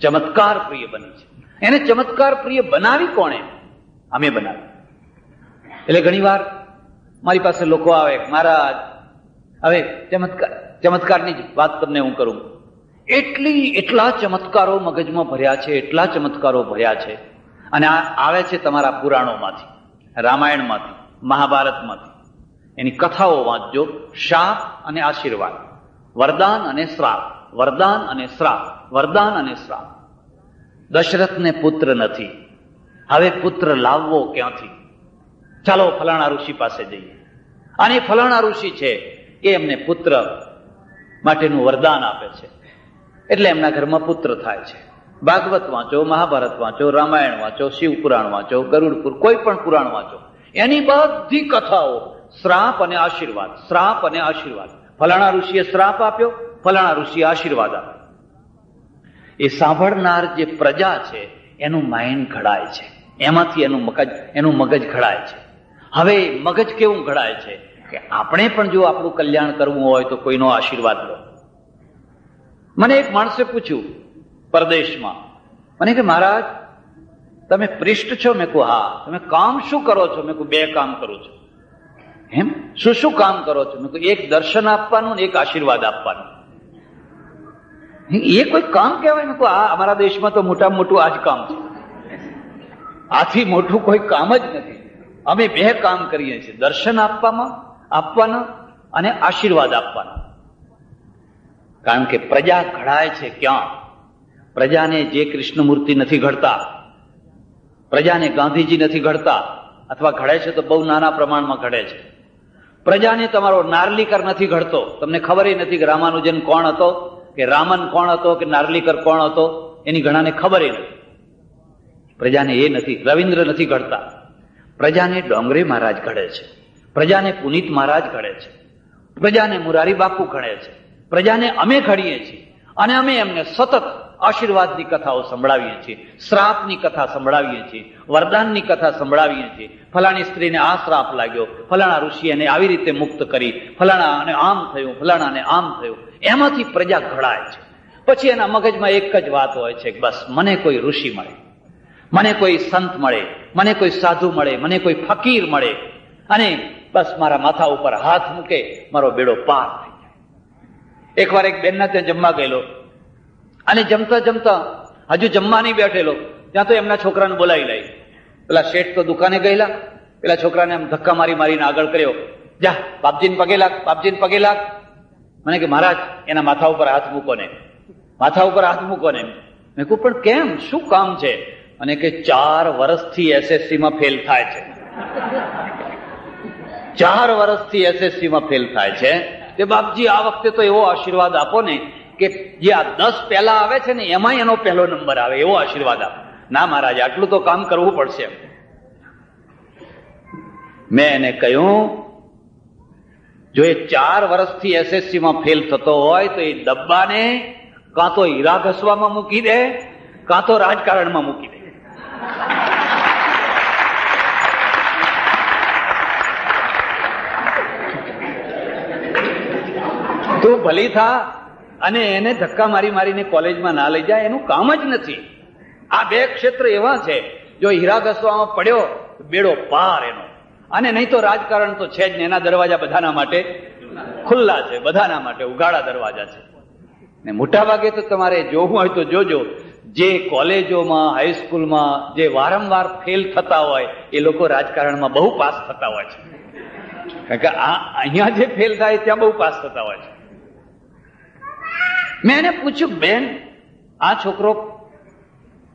ચમત્કાર પ્રિય બની છે. એને ચમત્કાર પ્રિય બનાવી કોણે? અમે બનાવી. એટલે ઘણી વાર મારી પાસે લોકો આવે, મહારાજ હવે ચમત્કારની જ વાત તમને હું કરું. એટલા ચમત્કારો મગજમાં ભર્યા છે, એટલા ચમત્કારો ભર્યા છે. અને આ આવે છે તમારા પુરાણોમાંથી, રામાયણમાંથી, મહાભારતમાંથી. એની કથાઓ વાંચજો. શાપ અને આશીર્વાદ, વરદાન અને શ્રાપ, વરદાન અને શ્રાપ, વરદાન અને શ્રાપ. દશરથને પુત્ર નથી, હવે પુત્ર લાવવો ક્યાંથી? ચાલો ફલાણા ઋષિ પાસે જઈએ. અને ફલાણા ઋષિ છે એ એમને પુત્ર માટેનું વરદાન આપે છે, એટલે એમના ઘરમાં પુત્ર થાય છે. ભાગવત વાંચો, મહાભારત વાંચો, રામાયણ વાંચો, શિવ પુરાણ વાંચો, ગરુડપુર, કોઈ પણ પુરાણ વાંચો, એની બધી કથાઓ શ્રાપ અને આશીર્વાદ, શ્રાપ અને આશીર્વાદ. ફલાણા ઋષિએ શ્રાપ આપ્યો, ફલાણા ઋષિએ આશીર્વાદ આપ્યો. એ સાંભળનાર જે પ્રજા છે એનું માઇન્ડ ઘડાય છે, એમાંથી એનું મગજ ઘડાય છે. હવે મગજ કેવું ઘડાય છે કે આપણે પણ જો આપણું કલ્યાણ કરવું હોય તો કોઈનો આશીર્વાદ લો. મને એક માણસે પૂછ્યું પરદેશમાં, મને કે મહારાજ તમે પ્રિષ્ટ છો? મેં કહું હા. તમે કામ શું કરો છો? મેં કહું 2 કામ કરું છું. એમ? શું કામ કરો છો? મેં કહું એક દર્શન આપવાનું ને એક આશીર્વાદ આપવાનું. એ કોઈ કામ કહેવાય? મેં કહું આ અમારા દેશમાં તો મોટામાં મોટું આ જ કામ છે, આથી મોટું કોઈ કામ જ નથી. અમે 2 કામ કરીએ છીએ, દર્શન આપવાના અને આશીર્વાદ આપવાના. કારણ કે પ્રજા ઘડાય છે ક્યાં? પ્રજાને જે કૃષ્ણમૂર્તિ નથી ઘડતા, પ્રજાને ગાંધીજી નથી ઘડતા, અથવા ઘડે છે તો બહુ નાના પ્રમાણમાં ઘડે છે. પ્રજાને તમારો નાર્લીકર નથી ઘડતો. તમને ખબર નથી કે રામાનુજન કોણ હતો, કે રામન કોણ હતો, કે નાર્લીકર કોણ હતો, એની ઘણાને ખબર નથી. પ્રજાને એ નથી, રવિન્દ્ર નથી ઘડતા. પ્રજાને ડોંગરે મહારાજ ઘડે છે, પ્રજાને પુનિત મહારાજ ઘડે છે, પ્રજાને મુરારી બાપુ ઘડે છે, પ્રજાને અમે ઘડીએ છીએ. અને અમે એમને સતત આશીર્વાદની કથાઓ સંભળાવીએ છીએ, શ્રાપની કથા સંભળાવીએ છીએ, વરદાનની કથા સંભળાવીએ છીએ. ફલાણી સ્ત્રીને આ શ્રાપ લાગ્યો, ફલાણા ઋષિ એને આવી રીતે મુક્ત કરી, ફલાણાને આમ થયું, ફલાણાને આમ થયું. એમાંથી પ્રજા ઘડાય છે. પછી એના મગજમાં એક જ વાત હોય છે, બસ મને કોઈ ઋષિ મળે, મને કોઈ સંત મળે, મને કોઈ સાધુ મળે, મને કોઈ ફકીર મળે, અને બસ મારા માથા ઉપર હાથ મૂકે, મારો બેડો પાર થઈ જાય. એકવાર એક બેનના ત્યાં જમવા ગયેલો, અને જમતા જમતા હજુ જમવા નહીં બેઠેલો, ત્યાં તો એમના છોકરાને બોલાવી લઈ. પેલા શેઠ તો દુકાને ગયેલા, પેલા છોકરાને આમ ધક્કા મારીને આગળ કર્યો, જા બાપજીને પગે લાગ, બાપજીને પગે લાગ. મને કે મહારાજ એના માથા ઉપર હાથ મૂકો ને, માથા ઉપર હાથ મૂકો ને. મેં કહું પણ કેમ, શું કામ છે? અને કે 4 વર્ષથી SSC માં ફેલ થાય છે. 4 વર્ષથી SSC માં ફેલ થાય છે. તે બાપજી આ વખતે તો એવો આશીર્વાદ આપો ને કે જે આ 10 પહેલા આવે છે ને એમાં એનો પહેલો નંબર આવે, એવો આશીર્વાદ આપો. ના મહારાજ, આટલું તો કામ કરવું પડશે. મેં એને કહ્યું, જો એ 4 વર્ષથી SSC માં ફેલ થતો હોય તો એ ડબ્બાને કાં તો હીરા ઘસવામાં મૂકી દે, કાં તો રાજકારણમાં મૂકી દે. તું ભલી થા અને એને ધક્કા મારીને કોલેજમાં ના લઈ જાય, એનું કામ જ નથી. આ 2 ક્ષેત્ર એવા છે, જો હીરા ઘસવામાં પડ્યો બેડો પાર એનો. અને નહીં તો રાજકારણ તો છે જ ને, એના દરવાજા બધાના માટે ખુલ્લા છે, બધાના માટે ઉઘાડા દરવાજા છે. ને મોટા ભાગે તો તમારે જોવું હોય તો જોજો, જે કોલેજોમાં, હાઈસ્કૂલમાં જે વારંવાર ફેલ થતા હોય એ લોકો રાજકારણમાં બહુ પાસ થતા હોય છે. કારણ કે અહીંયા જે ફેલ થાય ત્યાં બહુ પાસ થતા હોય છે. મેં એને પૂછ્યું, બેન આ છોકરો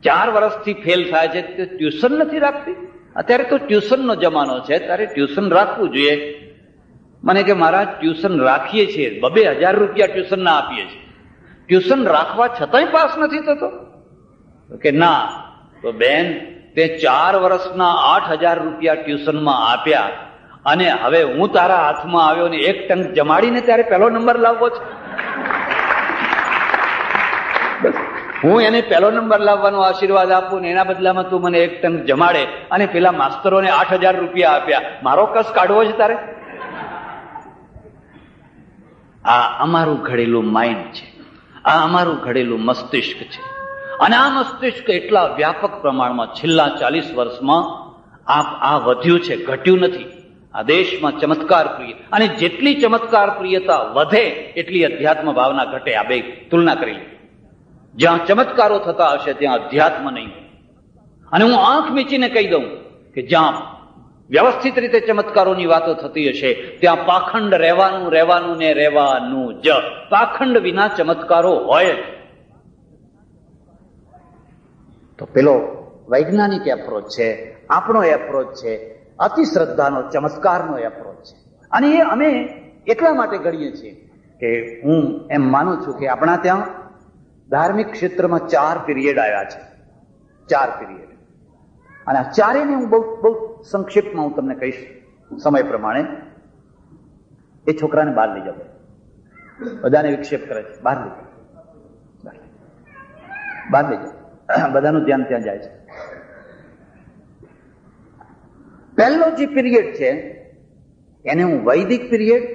4 વર્ષથી ફેલ થાય છે, તે ટ્યુશન નથી રાખતી? અત્યારે તો ટ્યુશનનો જમાનો છે, તારે ટ્યુશન રાખવું જોઈએ. મને કે મારા ટ્યુશન રાખીએ છીએ, 2,000 રૂપિયા ટ્યુશન ના આપીએ છીએ, ટ્યુશન રાખવા છતાંય પાસ નથી થતો? કે ના. તો બેન તે 4 વર્ષના 8,000 રૂપિયા ટ્યુશનમાં આપ્યા, અને હવે હું તારા હાથમાં આવ્યો ને 1 ટંક જમાડીને ત્યારે પહેલો નંબર લાવવો છે? હું એને પહેલો નંબર લાવવાનો આશીર્વાદ આપું ને એના બદલામાં તું મને 1 ટંક જમાડે અને પેલા માસ્તરોને 8,000 રૂપિયા આપ્યા, મારો કસ કાઢવો છે તારે? આ અમારું ઘડેલું માઇન્ડ છે, આ અમારું ઘડેલું મસ્તિષ્ક છે. અને આ મસ્તિષ્ક એટલા વ્યાપક પ્રમાણમાં છેલ્લા 40 વર્ષમાં આ વધ્યું છે, ઘટ્યું નથી. આ દેશમાં ચમત્કાર પ્રિય, અને જેટલી ચમત્કાર પ્રિયતા વધે એટલી અધ્યાત્મ ભાવના ઘટે. આ બે તુલના કરી લે. જ્યાં ચમત્કારો થતા હશે ત્યાં અધ્યાત્મ નહીં. અને હું આંખ મીચીને કહી દઉં કે જ્યાં વ્યવસ્થિત રીતે ચમત્કારોની વાતો થતી હશે ત્યાં પાખંડ રહેવાનું ને રહેવાનું જ. પાખંડ વિના ચમત્કારો હોય જ. તો પેલો વૈજ્ઞાનિક એપ્રોચ છે, આપણો એપ્રોચ છે અતિ શ્રદ્ધાનો, ચમત્કારનો એપ્રોચ છે. અને એ અમે એટલા માટે ઘડીએ છીએ કે હું એમ માનું છું કે આપણા ત્યાં ધાર્મિક ક્ષેત્રમાં 4 પીરિયડ આવ્યા છે, 4 પીરિયડ. અને આ ચારેયને હું બહુ સંક્ષિપ્તમાં હું તમને કહીશ સમય પ્રમાણે. એ છોકરાને બહાર લઈ જાવ, બધાને વિક્ષેપ કરે છે, બહાર લઈ જાવ, બહાર લઈ જાવ, બધાનું ધ્યાન ત્યાં જાય છે. પહેલો જે પીરિયડ છે એને હું વૈદિક પીરિયડ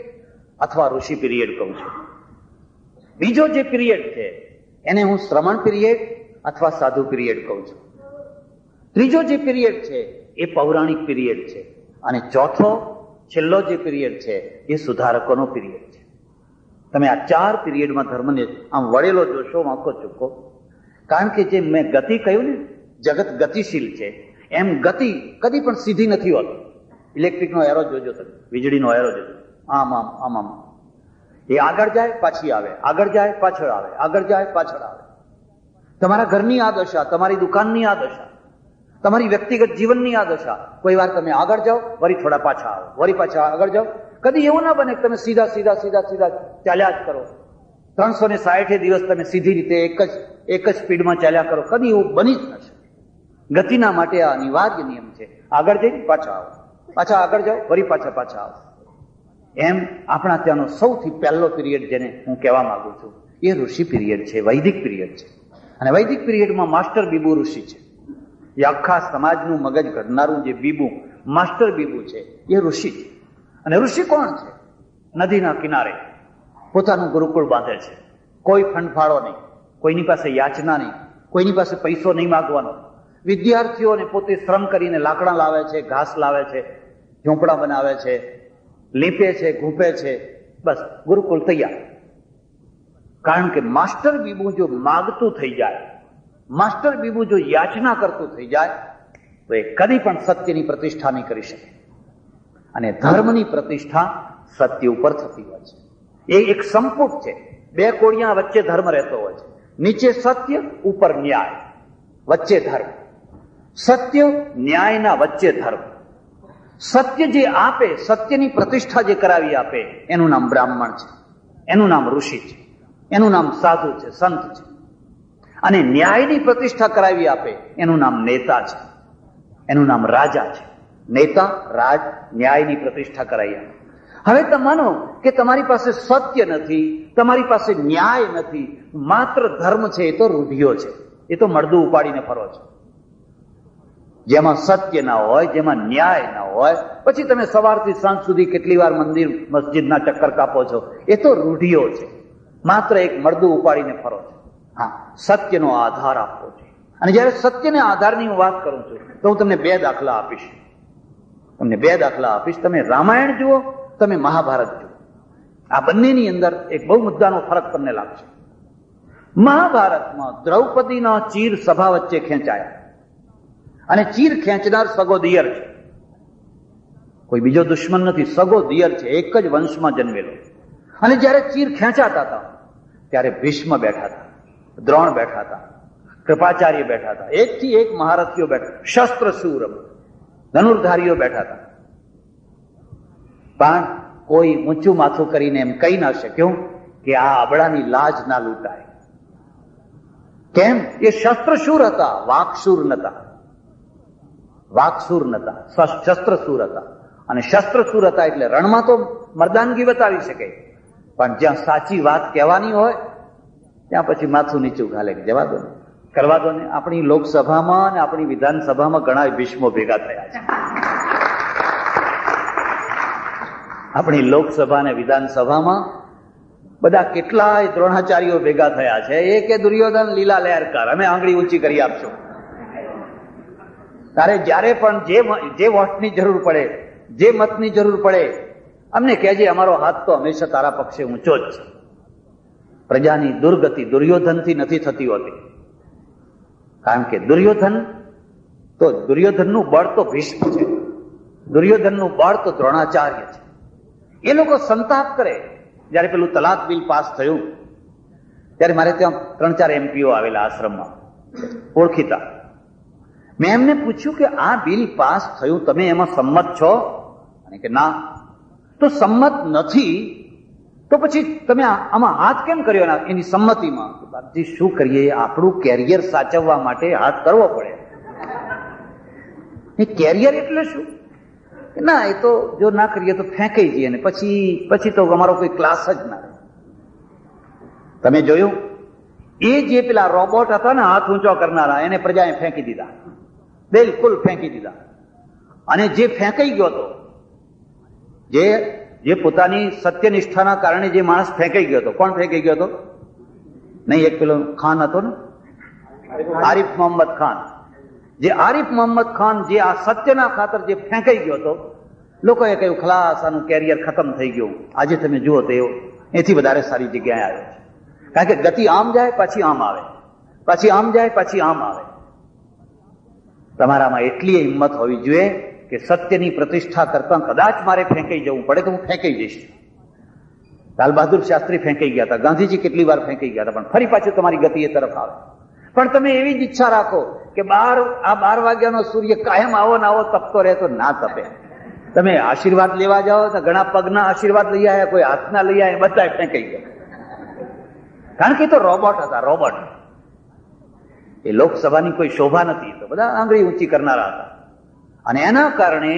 અથવા ઋષિ પીરિયડ કહું છું. બીજો જે પીરિયડ છે એને હું શ્રમણ પીરિયડ અથવા સાધુ પીરિયડ કહું છું. ત્રીજો જે પીરિયડ છે એ પૌરાણિક પીરિયડ છે. અને ચોથો છેલ્લો જે પીરિયડ છે એ સુધારકોનો પીરિયડ છે. તમે આ 4 પીરિયડમાં ધર્મને આમ વળેલો જોશો, વાંકો ચૂકો. કારણ કે જે મેં ગતિ કહ્યું ને, જગત ગતિશીલ છે, એમ ગતિ કદી પણ સીધી નથી હોતી. ઇલેક્ટ્રિકનો એરો જોજો તમે, વીજળીનો એરો જોજો, આમ આમ આમ આમ. એ આગળ જાય પાછી આવે, આગળ જાય પાછળ આવે, આગળ જાય પાછળ આવે. તમારા ઘરની આ દશા, તમારી દુકાનની આ દશા, તમારી વ્યક્તિગત જીવનની આ દશા. કોઈ વાર તમે આગળ જાઓ, વળી થોડા પાછા આવો, વળી પાછા આગળ જાઓ. કદી એવું ના બને કે તમે સીધા સીધા સીધા સીધા ચાલ્યા જ કરો. 360 દિવસ તમે સીધી રીતે એક જ સ્પીડમાં ચાલ્યા કરો. કદી એવું બની જ નથી. ગતિના માટે આ અનિવાર્ય નિયમ છે. આગળ જઈને પાછા આવો, પાછા આગળ જાઓ, વળી પાછા આવો. એમ આપણા ત્યાંનો સૌથી પહેલો પીરિયડ જેને હું કહેવા માંગુ છું એ ઋષિ પીરિયડ છે, વૈદિક પીરિયડ છે. અને વૈદિક પીરિયડમાં માસ્ટર બીબુ ઋષિ છે. એ આખા સમાજનું મગજ ઘડનારું જે બીબુ, માસ્ટર બીબુ છે, એ ઋષિ છે. અને ઋષિ કોણ છે? નદીના કિનારે પોતાનું ગુરુકુળ બાંધે છે. કોઈ ફંડફાળો નહીં, કોઈની પાસે યાચના નહીં, કોઈની પાસે પૈસો નહીં માગવાનો. વિદ્યાર્થીઓને પોતે શ્રમ કરીને લાકડા લાવે છે, ઘાસ લાવે છે, ઝૂંપડા બનાવે છે, લીપે છે, ઘૂંપે છે. બસ ગુરુકુળ તૈયાર. કારણ કે માસ્ટર બીબુ જો માગતું થઈ જાય, માસ્ટર બીબુ જો યાચના કરતું થઈ જાય તો એ કદી પણ સત્યની પ્રતિષ્ઠા નહીં કરી શકે. અને ધર્મની પ્રતિષ્ઠા સત્ય ઉપર થતી હોય છે. એ એક સંપુટ છે. બે કોડિયા વચ્ચે ધર્મ રહેતો હોય છે. નીચે સત્ય, ઉપર ન્યાય, વચ્ચે ધર્મ. સત્ય ન્યાયના વચ્ચે ધર્મ. સત્ય જે આપે, સત્યની પ્રતિષ્ઠા જે કરાવી આપે, એનું નામ બ્રાહ્મણ છે, એનું નામ ઋષિ છે, એનું નામ સાધુ છે, સંત છે. અને ન્યાયની પ્રતિષ્ઠા કરાવી આપે એનું નામ નેતા છે, એનું નામ રાજા છે. નેતા, રાજ, ન્યાયની પ્રતિષ્ઠા કરાવી આપે. હવે તમે માનો કે તમારી પાસે સત્ય નથી, તમારી પાસે ન્યાય નથી, માત્ર ધર્મ છે. એ તો રૂઢિઓ છે, એ તો મળદું ઉપાડીને ફરો છો. જેમાં સત્ય ના હોય, જેમાં ન્યાય ના હોય, પછી તમે સવારથી સાંજ સુધી કેટલી વાર મંદિર મસ્જિદના ચક્કર કાપો છો. એ તો રૂઢિઓ છે, માત્ર એક મળદું ઉપાડીને ફરો છો. હા, સત્યનો આધાર આપવો છે. અને જયારે સત્યના આધારની હું વાત કરું છું તો હું તમને બે દાખલા આપીશ. તમે રામાયણ જુઓ, તમે મહાભારત જુઓ. આ બંનેની અંદર એક બહુ મુદ્દાનો ફરક તમને લાગશે. મહાભારતમાં દ્રૌપદીના ચીર સભા વચ્ચે ખેંચાયા, અને ચીર ખેંચનાર સગો દિયર છે. કોઈ બીજો દુશ્મન નથી, સગો દિયર છે, એક જ વંશમાં જન્મેલો. અને જયારે ચીર ખેંચાતા હતા ત્યારે ભીષ્મ બેઠા હતા, દ્રોણ બેઠા હતા, કૃપાચાર્ય બેઠા હતા, એકથી એક મહારથીઓ બેઠા, શસ્ત્ર શૂર ધનુર્ધારીઓ બેઠા હતા. પણ કોઈ ઊંચું માથું કરીને એમ કહી ના શક્યું કે આ અબળાની લાજ ના લૂંટાય. કેમ? એ શસ્ત્રશૂર હતા, વાકશૂર નતા, શસ્ત્રશૂર હતા. અને શસ્ત્રશૂર હતા એટલે રણમાં તો મર્દાનગી બતાવી શકે, પણ જ્યાં સાચી વાત કહેવાની હોય ત્યાં પછી માથું નીચું ઘાલે કે જવા દો ને, કરવા દો ને. આપણી લોકસભામાં અને આપણી વિધાનસભામાં ઘણા ભીષ્મો ભેગા થયા છે. આપણી લોકસભા અને વિધાનસભામાં બધા કેટલાય દ્રોણાચાર્યો ભેગા થયા છે. એ કે દુર્યોધન લીલા લહેરકાર, અમે આંગળી ઊંચી કરી આપશું. તારે જયારે પણ જે વોટની જરૂર પડે, જે મતની જરૂર પડે, અમને કહેજે, અમારો હાથ તો હંમેશા તારા પક્ષે ઊંચો જ છે. પ્રજાની દુર્ગતિ દુર્યોધનથી નથી થતી હોતી. કારણ કે દુર્યોધનનું બળ તો ભીષ્મ છે, દુર્યોધનનું બળ તો દ્રોણાચાર્ય છે. એ લોકો સંતાપ કરે. જયારે પેલું તલાક બિલ પાસ થયું ત્યારે મારે ત્યાં 3-4 એમપીઓ આવેલા આશ્રમમાં, ઓળખીતા. મેં એમને પૂછ્યું કે આ બિલ પાસ થયું, તમે એમાં સંમત છો? અને કે ના. તો સંમત નથી તો પછી તમે આમાં હાથ કેમ કર્યો એની સંમતિમાં? બાપજી શું કરીએ, આપણું કેરિયર સાચવવા માટે હાથ કરવો પડે. એ કેરિયર એટલે શું? ના, એ તો જો ના કરીએ તો ફેંકાઈ જઈએ ને પછી તો અમારો કોઈ ક્લાસ જ ના રહે. તમે જોયું, એ જે પેલા રોબોટ હતા ને હાથ ઊંચો કરનારા, એને પ્રજાએ ફેંકી દીધા, બિલકુલ ફેંકી દીધા. અને જે ફેંકાઈ ગયો હતો, જે પોતાની સત્યનિષ્ઠાના કારણે જે માણસ ફેંકાઈ ગયો હતો, કોણ ફેંકાઈ ગયો હતો? નહીં, એક પેલો ખાન હતો ને, આરિફ મોહમ્મદ ખાન. જે આરિફ મોહમ્મદ ખાન જે આ સત્યના ખાતર જે ફેંકાઈ ગયો હતો, લોકોએ કહ્યું ખલાસ, આનું કેરિયર ખતમ થઈ ગયું. આજે તમે જુઓ તો એથી વધારે સારી જગ્યાએ આવ્યો છે. કારણ કે ગતિ આમ જાય પાછી આમ આવે, પાછી આમ જાય પાછી આમ આવે. તમારામાં એટલી હિંમત હોવી જોઈએ કે સત્યની પ્રતિષ્ઠા કરતા કદાચ મારે ફેંકાઈ જવું પડે તો હું ફેંકાઈ જઈશ. લાલ બહાદુર શાસ્ત્રી ફેંકાઈ ગયા હતા, ગાંધીજી કેટલી વાર ફેંકાઈ ગયા હતા, પણ ફરી પાછું તમારી ગતિ એ તરફ આવે. પણ તમે એવી જ ઈચ્છા રાખો કે 12 વાગ્યાનો સૂર્ય કાયમ આવો ને આવો તપતો રહે, તો ના તપે. તમે આશીર્વાદ લેવા જાઓ તો ઘણા પગના આશીર્વાદ લઈ આવ્યા, કોઈ હાથના લઈ આવ્યા, બધા ફેંકાઈ ગયા. કારણ કે એ તો રોબોટ હતા, રોબોટ. એ લોકસભાની કોઈ શોભા નથી, તો બધા આંગળી ઊંચી કરનારા હતા. અને એના કારણે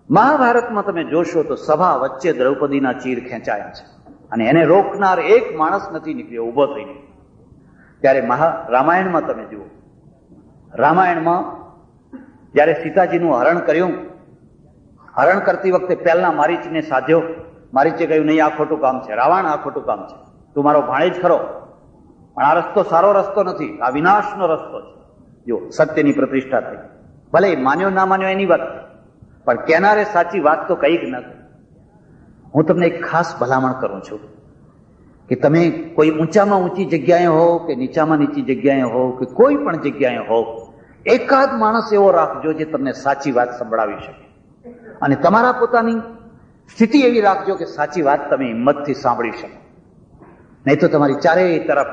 મહાભારતમાં તમે જોશો તો સભા વચ્ચે દ્રૌપદીના ચીર ખેંચાયા છે, અને એને રોકનાર એક માણસ નથી નીકળ્યો ઉભો થઈને. ત્યારે રામાયણમાં તમે જુઓ, રામાયણમાં જયારે સીતાજીનું હરણ કર્યું, હરણ કરતી વખતે પહેલા મારીચને સાધ્યો. મારીચે કહ્યું, નહીં, આ ખોટું કામ છે, રાવણ આ ખોટું કામ છે, તું મારો ભાણેજ ખરો, પણ આ રસ્તો સારો રસ્તો નથી, આ વિનાશનો રસ્તો છે. જો સત્યની પ્રતિષ્ઠા થઈ, ભલે માન્યો ના માન્યો એની વાત, પણ કેનારે સાચી વાત તો કઈક ન કરી. હું તમને એક ખાસ ભલામણ કરું છું કે તમે કોઈ ઊંચામાં ઊંચી જગ્યાએ હો કે નીચામાં નીચી જગ્યાએ હો કે કોઈ પણ જગ્યાએ હો, એકાદ માણસ એવો રાખજો જે તમને સાચી વાત સંભળાવી શકે, અને તમારા પોતાની સ્થિતિ એવી રાખજો કે સાચી વાત તમે હિંમતથી સાંભળી શકો. નહીં તો તમારી ચારેય તરફ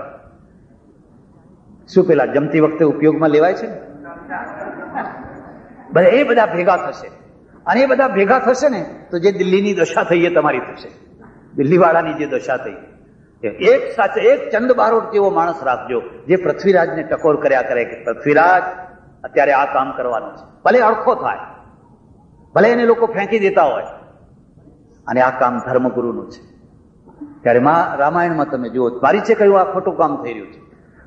શું પેલા જમતી વખતે ઉપયોગમાં લેવાય છે ને, એ બધા ભેગા થશે. અને એ બધા ભેગા થશે ને તો જે દિલ્હીની દશા થઈ એ તમારી થશે, દિલ્હી વાળાની જે દશા થઈ. એક સાથે એક ચંદ બારોટ જેવો માણસ રાખજો જે પૃથ્વીરાજને ટકોર કર્યા કરે કે પૃથ્વીરાજ અત્યારે આ કામ કરવાનું છે, ભલે અડખો થાય, ભલે એને લોકો ફેંકી દેતા હોય, અને આ કામ ધર્મગુરુનું છે. ત્યારે રામાયણમાં તમે જુઓ, મારીચે કહ્યું આ ખોટું કામ થઈ રહ્યું છે,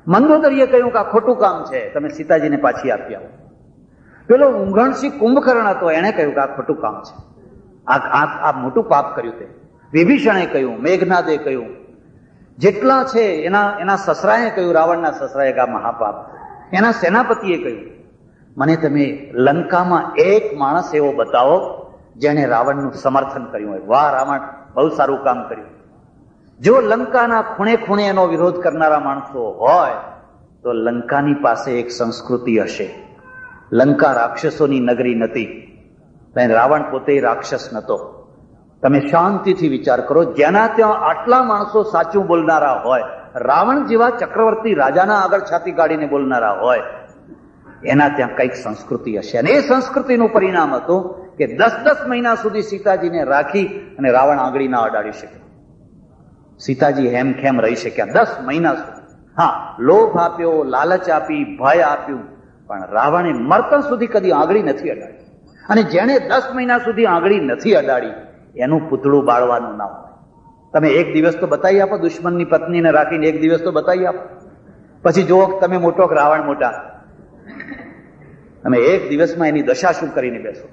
મંદોદરીએ કહ્યું કે આ ખોટું કામ છે, તમે સીતાજીને પાછી આપી આવો. પેલો ઊંઘણસિંહ કુંભકર્ણ હતો, એણે કહ્યું કે આ ખોટું કામ છે, આ મોટું પાપ કર્યું. તે વિભીષણે કહ્યું, મેઘનાદે કહ્યું, જેટલા છે એના સસરાએ કહ્યું, રાવણના સસરાએ કે આ મહાપાપ. એના સેનાપતિએ કહ્યું, મને તમે લંકામાં એક માણસ એવો બતાવો જેણે રાવણનું સમર્થન કર્યું હોય. વાહ રાવણ, બહુ સારું કામ કર્યું. જો લંકાના ખૂણે ખૂણે એનો વિરોધ કરનારા માણસો હોય તો લંકાની પાસે એક સંસ્કૃતિ હશે. લંકા રાક્ષસોની નગરી નથી, રાવણ પોતે રાક્ષસ નતો. તમે શાંતિથી વિચાર કરો, જેના ત્યાં આટલા માણસો સાચું બોલનારા હોય, રાવણ જેવા ચક્રવર્તી રાજાના આગળ છાતી કાઢીને બોલનારા હોય, એના ત્યાં કઈક સંસ્કૃતિ હશે. અને એ સંસ્કૃતિનું પરિણામ હતું કે 10 મહિના સુધી સીતાજીને રાખી અને રાવણ આંગળી ના અડાડી શકે. સીતાજી હેમખેમ રહી શક્યા 10 મહિના સુધી. હા, લોભ આપ્યો, લાલચ આપી, ભય આપ્યું, પણ રાવણે મરતા સુધી કદી આંગળી નથી અડાડી. અને જેણે 10 મહિના સુધી આંગળી નથી અડાડી એનું પૂતળું બાળવાનું ના હોય. તમે એક દિવસ તો બતાવી આપો, દુશ્મનની પત્નીને રાખીને એક દિવસ તો બતાવી આપો, પછી જુઓ તમે મોટો કે રાવણ મોટા. તમે એક દિવસમાં એની દશા શું કરીને બેસો.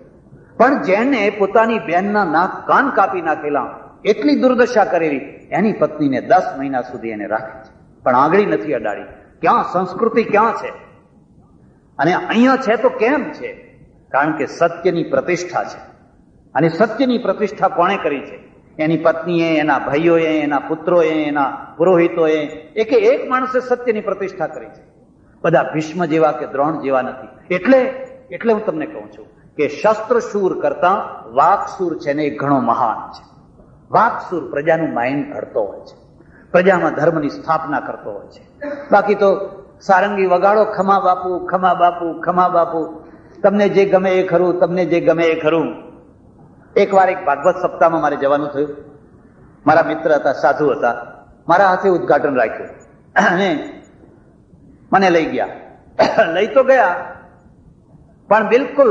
પણ જેને પોતાની બહેનના નાક કાન કાપી નાખેલા, એટલી દુર્દશા કરેલી, એની પત્નીને 10 મહિના સુધી એને રાખી છે, પણ આંગળી નથી અડાડી. ક્યાં સંસ્કૃતિ, ક્યાં છે? અને અહીંયા છે તો કેમ છે? કારણ કે સત્યની પ્રતિષ્ઠા છે. અને સત્યની પ્રતિષ્ઠા કોણે કરી છે? એની પત્નીએ, એના ભાઈઓએ, એના પુત્રોએ, એના પુરોહિતોએ, એક માણસે સત્યની પ્રતિષ્ઠા કરી છે. બધા ભીષ્મ જેવા કે દ્રોણ જેવા નથી. એટલે હું તમને કહું છું કે શસ્ત્રશૂર કરતા વાકસૂર છે ને એ ઘણો મહાન છે. વાકસૂર પ્રજાનું માઇન્ડ ઘડતો હોય છે, પ્રજામાં ધર્મની સ્થાપના કરતો હોય છે. બાકી તો સારંગી વગાડો, ખમા બાપુ, ખમા બાપુ, ખમા બાપુ, તમને જે ગમે એ ખરું, તમને જે ગમે એ ખરું. એકવાર એક ભાગવત સપ્તાહમાં મારે જવાનું થયું. મારા મિત્ર હતા, સાધુ હતા, મારા હાથે ઉદ્ઘાટન રાખ્યું અને મને લઈ ગયા. લઈ તો ગયા, પણ બિલકુલ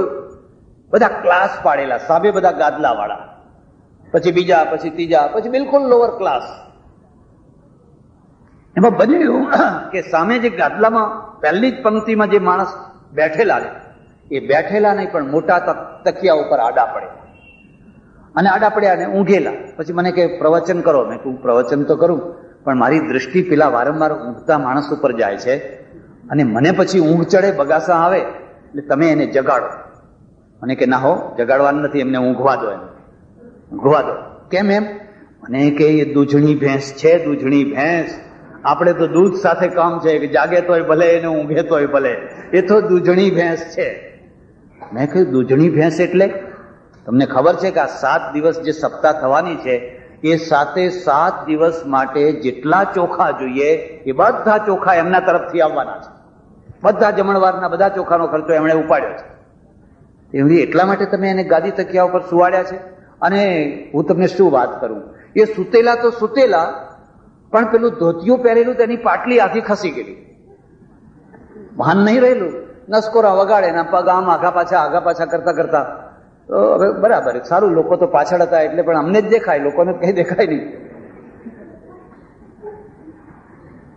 બધા ક્લાસ પાડેલા, સાબે બધા ગાદલા વાળા, પછી બીજા, પછી ત્રીજા, પછી બિલકુલ લોઅર ક્લાસ. એમાં બન્યું કે સામે જે ગાદલામાં પહેલી જ પંક્તિમાં જે માણસ બેઠેલા ને, એ બેઠેલા નહીં પણ મોટા તકિયા ઉપર આડા પડે, અને આડા પડ્યા અને ઊંઘેલા. પછી મને કે પ્રવચન કરો. મેં કહું પ્રવચન તો કરું, પણ મારી દ્રષ્ટિ પેલા વારંવાર ઊંઘતા માણસ ઉપર જાય છે, અને મને પછી ઊંઘ ચડે, બગાસા આવે, એટલે તમે એને જગાડો. મને કે ના હો, જગાડવાનું નથી, એમને ઊંઘવા દો, એમ ઊંઘવા દો. કેમ એમ? મને કે એ દૂધણી ભેંસ છે, દૂધણી ભેંસ. આપણે તો દૂધ સાથે કામ છે, કે જાગે તોય ભલે એને ઊંઘે તોય ભલે, એ તો દૂધણી ભેંસ છે. મેં કહ્યું દૂધણી ભેંસ એટલે? તમને ખબર છે કે આ 7 દિવસ જે સપ્તાહ થવાની છે એ 7 દિવસ માટે જેટલા ચોખા જોઈએ એ બધા ચોખા એમના તરફથી આવવાના છે. બધા જમણવારના બધા ચોખાનો ખર્ચો એમણે ઉપાડ્યો છે. એટલા માટે તમે એને ગાદી તકિયા ઉપર સુવાડ્યા છે. અને હું તમને શું વાત કરું, એ સુતેલા તો સુતેલા, પણ પેલું ધોતિયું પહેરેલું તેની પાટલી આખી ખસી ગયેલી, ભાન નહીં રહેલું. નસકોરા વગાડે ના પગ આમ આગા પાછા કરતા કરતા. તો હવે બરાબર, સારું, લોકો તો પાછળ હતા એટલે, પણ અમને જ દેખાય, લોકોને કઈ દેખાય નહીં.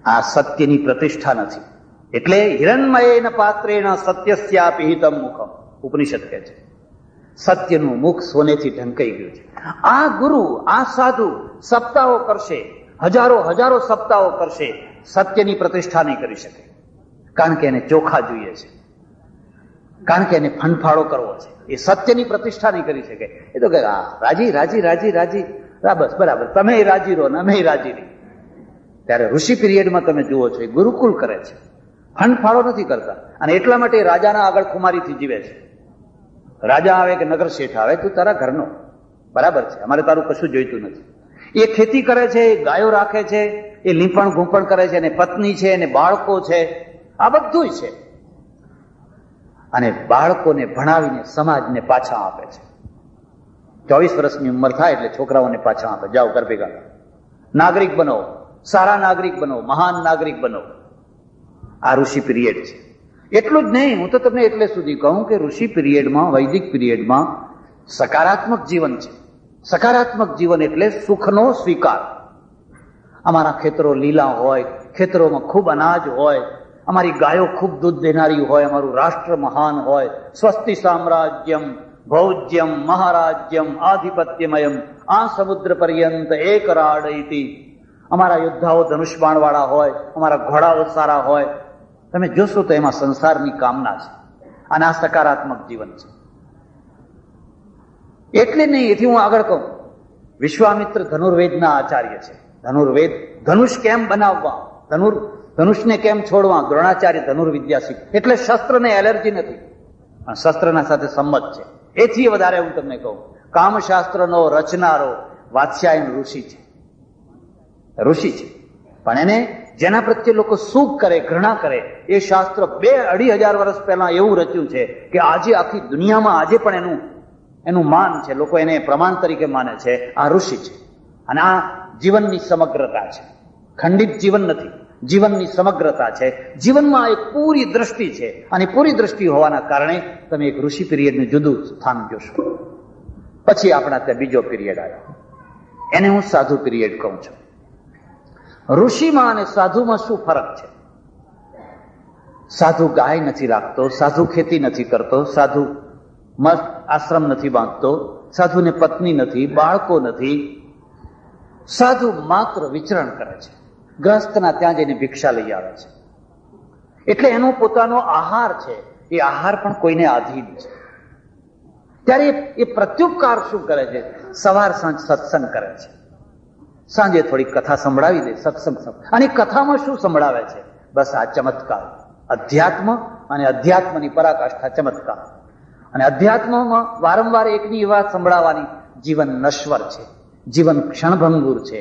આ સત્યની પ્રતિષ્ઠા નથી. એટલે હિરણમયેન પાત્રેણ સત્યસ્યાપી હિતમ મુખમ, ઉપનિષદ કહે છે. સત્યનું મુખ સોનેથી ઢંકાઈ ગયું છે. આ ગુરુ, આ સાધુ સપ્તાહો કરશે, હજારો સપ્તાહો કરશે, સત્યની પ્રતિષ્ઠા નહીં કરી શકે. કારણ કે એને ચોખા જોઈએ છે, કારણ કે એને ફંફાળો કરવો છે. એ સત્યની પ્રતિષ્ઠા નહીં કરી શકે. એ તો કે રાજી, બસ બરાબર, તમે રાજી રહો ને અમે રાજી રહી. ત્યારે ઋષિ પિરિયડમાં તમે જુઓ છો, એ ગુરુકુલ કરે છે, ફંડફાળો નથી કરતા. અને એટલા માટે રાજાના આગળ ખુમારીથી જીવે છે. રાજા આવે કે નગર શેઠ આવે, તું તારા ઘરનો બરાબર છે, અમારે તારું કશું જોઈતું નથી. એ ખેતી કરે છે, ગાયો રાખે છે, એ લીંપણ ઘૂંપણ કરે છે, એને પત્ની છે, એને બાળકો છે, આ બધું છે. અને બાળકોને ભણાવીને સમાજને પાછા આપે છે. 24 વર્ષની ઉંમર થાય એટલે છોકરાઓને પાછા આપે, જાઓ ઘર ભેગા, નાગરિક બનો, સારા નાગરિક બનો, મહાન નાગરિક બનો. આ ઋષિ પિરિયડ છે. એટલું જ નહીં, હું તો તમને એટલે સુધી કહું કે ઋષિ પિરિયડમાં, વૈદિક પિરિયડમાં સકારાત્મક જીવન છે. સકારાત્મક જીવન એટલે સુખનો સ્વીકાર. અમારા ખેતરો લીલા હોય, ખેતરોમાં ખૂબ અનાજ હોય, અમારી ગાયો ખૂબ દૂધ દેનારી હોય, અમારું રાષ્ટ્ર મહાન હોય, સ્વસ્તિ સામ્રાજ્યમ ભૌજ્યમ મહારાજ્યમ આધિપત્યમયમ આ સમુદ્ર પર્યંત એક રાડઈતી. અમારા યોદ્ધાઓ ધનુષ્બાણ વાળા હોય, અમારા ઘોડાઓ સારા હોય. તમે જોશો તો એમાં સંસારની કામના છે. અને આ સકારાત્મક જીવન છે. એટલે નહીં, એથી હું આગળ કહું, વિશ્વામિત્ર ધનુર્વેદના આચાર્ય છે. ધનુર્વેદ, ધનુષ કેમ બનાવવા, ધનુષને કેમ છોડવા, દ્રોણાચાર્ય ધનુર્વિદ્યા શીખ. એટલે શસ્ત્રને એલર્જી નથી, પણ શસ્ત્રના સાથે સંમત છે. એથી વધારે હું તમને કહું, કામશાસ્ત્રનો રચનારો વાત્સ્યાયન ઋષિ છે. ઋષિ છે, પણ એને જેના પ્રત્યે લોકો સુખ કરે, ઘૃણા કરે, એ શાસ્ત્ર 2-2.5 વર્ષ પહેલા એવું રચ્યું છે કે આજે આખી દુનિયામાં આજે પણ એનું માન છે. લોકો એને પ્રમાણ તરીકે માને છે. આ ઋષિ છે. અને આ જીવનની સમગ્રતા છે. ખંડિત જીવન નથી, જીવનની સમગ્રતા છે. જીવનમાં એક પૂરી દ્રષ્ટિ છે. અને પૂરી દ્રષ્ટિ હોવાના કારણે તમે એક ઋષિ પિરિયડનું જુદું સ્થાન જોશો. પછી આપણા ત્યાં બીજો પિરિયડ આવ્યો, એને હું સાધુ પિરિયડ કહું છું. ઋષિમાં અને સાધુમાં શું ફરક છે? સાધુ ગાય નથી રાખતો, સાધુ ખેતી નથી કરતો, સાધુ મસ્ત આશ્રમ નથી બાંધતો, સાધુને પત્ની નથી, બાળકો નથી. સાધુ માત્ર વિચરણ કરે છે, ગ્રસ્તના ત્યાં જઈને ભિક્ષા લઈ આવે છે. એટલે એનો પોતાનો આહાર છે, એ આહાર પણ કોઈને આધીન છે. ત્યારે એ પ્રત્યુપકાર શું કરે છે? સવાર સાંજ સત્સંગ કરે છે. સાંજે થોડી કથા સંભળાવી દે, સત્સંગ. અને કથામાં શું સંભળાવે છે? બસ આ ચમત્કાર, અધ્યાત્મ અને અધ્યાત્મની પરાકાષ્ઠા ચમત્કાર. અને અધ્યાત્મમાં વારંવાર એકની વાત સંભળાવવાની. જીવન નશ્વર છે, જીવન ક્ષણભંગુર છે,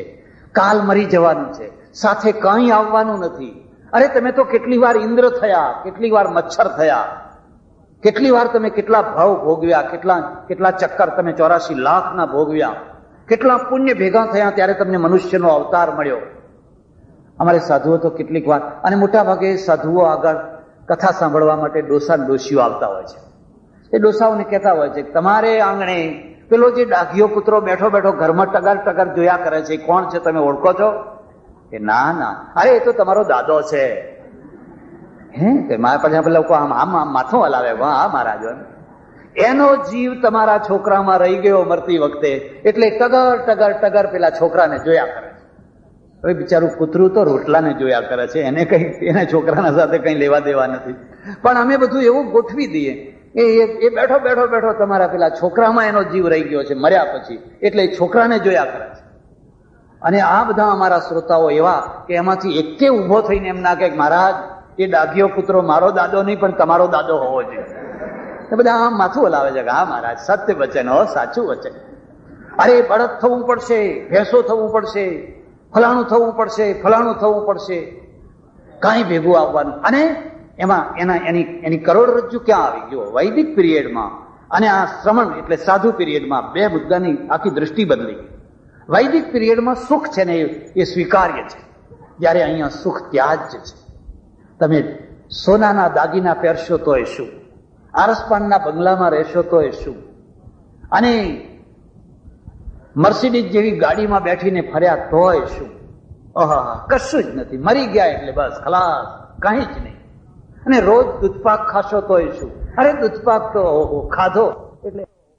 કાલ મરી જવાનું છે, સાથે કંઈ આવવાનું નથી. અરે તમે તો કેટલી વાર ઇન્દ્ર થયા, કેટલી વાર મચ્છર થયા, કેટલી વાર તમે કેટલા ભાવ ભોગવ્યા, કેટલા ચક્કર તમે 84 લાખના ભોગવ્યા, કેટલા પુણ્ય ભેગા થયા ત્યારે તમને મનુષ્યનો અવતાર મળ્યો. અમારે સાધુઓ તો કેટલીક વાર, અને મોટા ભાગે સાધુઓ આગળ કથા સાંભળવા માટે ડોસા ડોશીઓ આવતા હોય છે. એ ડોસાઓને કહેતા હોય છે, તમારે આંગણે પેલો જે ડાઘિયો કૂતરો બેઠો બેઠો ઘરમાં ટગર જોયા કરે છે, કોણ છે, તમે ઓળખો છો? કે ના, અરે એ તો તમારો દાદો છે. હે, મારા પાસે પેલા લોકો આમ માથું હલાવે, હા મહારાજ, એનો જીવ તમારા છોકરામાં રહી ગયો મરતી વખતે, એટલે ટગર પેલા છોકરાને જોયા કરે છે. હવે બિચારું કૂતરું તો રોટલાને જોયા કરે છે, એને છોકરાના સાથે કઈ લેવા દેવા નથી. પણ અમે બધું એવું ગોઠવી દઈએ, એ બેઠો તમારા પેલા છોકરામાં એનો જીવ રહી ગયો છે મર્યા પછી, એટલે છોકરાને જોયા કરે છે. અને આ બધા અમારા શ્રોતાઓ એવા કે એમાંથી એકે ઉભો થઈને એમ ના કે મહારાજ એ ડાઘિયો કૂતરો મારો દાદો નહીં પણ તમારો દાદો હોવો જોઈએ. બધા આમ માથું હલાવે છે કે હા મહારાજ સત્ય વચન, હો સાચું વચન. અરે બળદ થવું પડશે, ભેંસો થવું પડશે, ફલાણું થવું પડશે, ફલાણું થવું પડશે, કાંઈ ભેગું આવવાનું. અને એમાં એની કરોડરજ્જુ ક્યાં આવી ગયો? વૈદિક પીરિયડમાં અને આ શ્રમણ એટલે સાધુ પીરિયડમાં બે મુદ્દાની આખી દ્રષ્ટિ બદલી. વૈદિક પીરિયડમાં સુખ છે ને એ સ્વીકાર્ય છે, જ્યારે અહીંયા સુખ ત્યાજ્ય છે. તમે સોનાના દાગીના પહેરશો તોય શું, આરસપાનના બંગલામાં રહેશો તોય શું, અને મર્સિડીઝ જેવી ગાડીમાં બેઠીને ફર્યા તોય શું? કશું જ નથી. મરી ગયા એટલે બસ ખલાસ, કઈ જ નહીં. અને રોજ દૂધપાક ખાશો તોય શું? અરે દૂધપાક તો ખાધો એટલે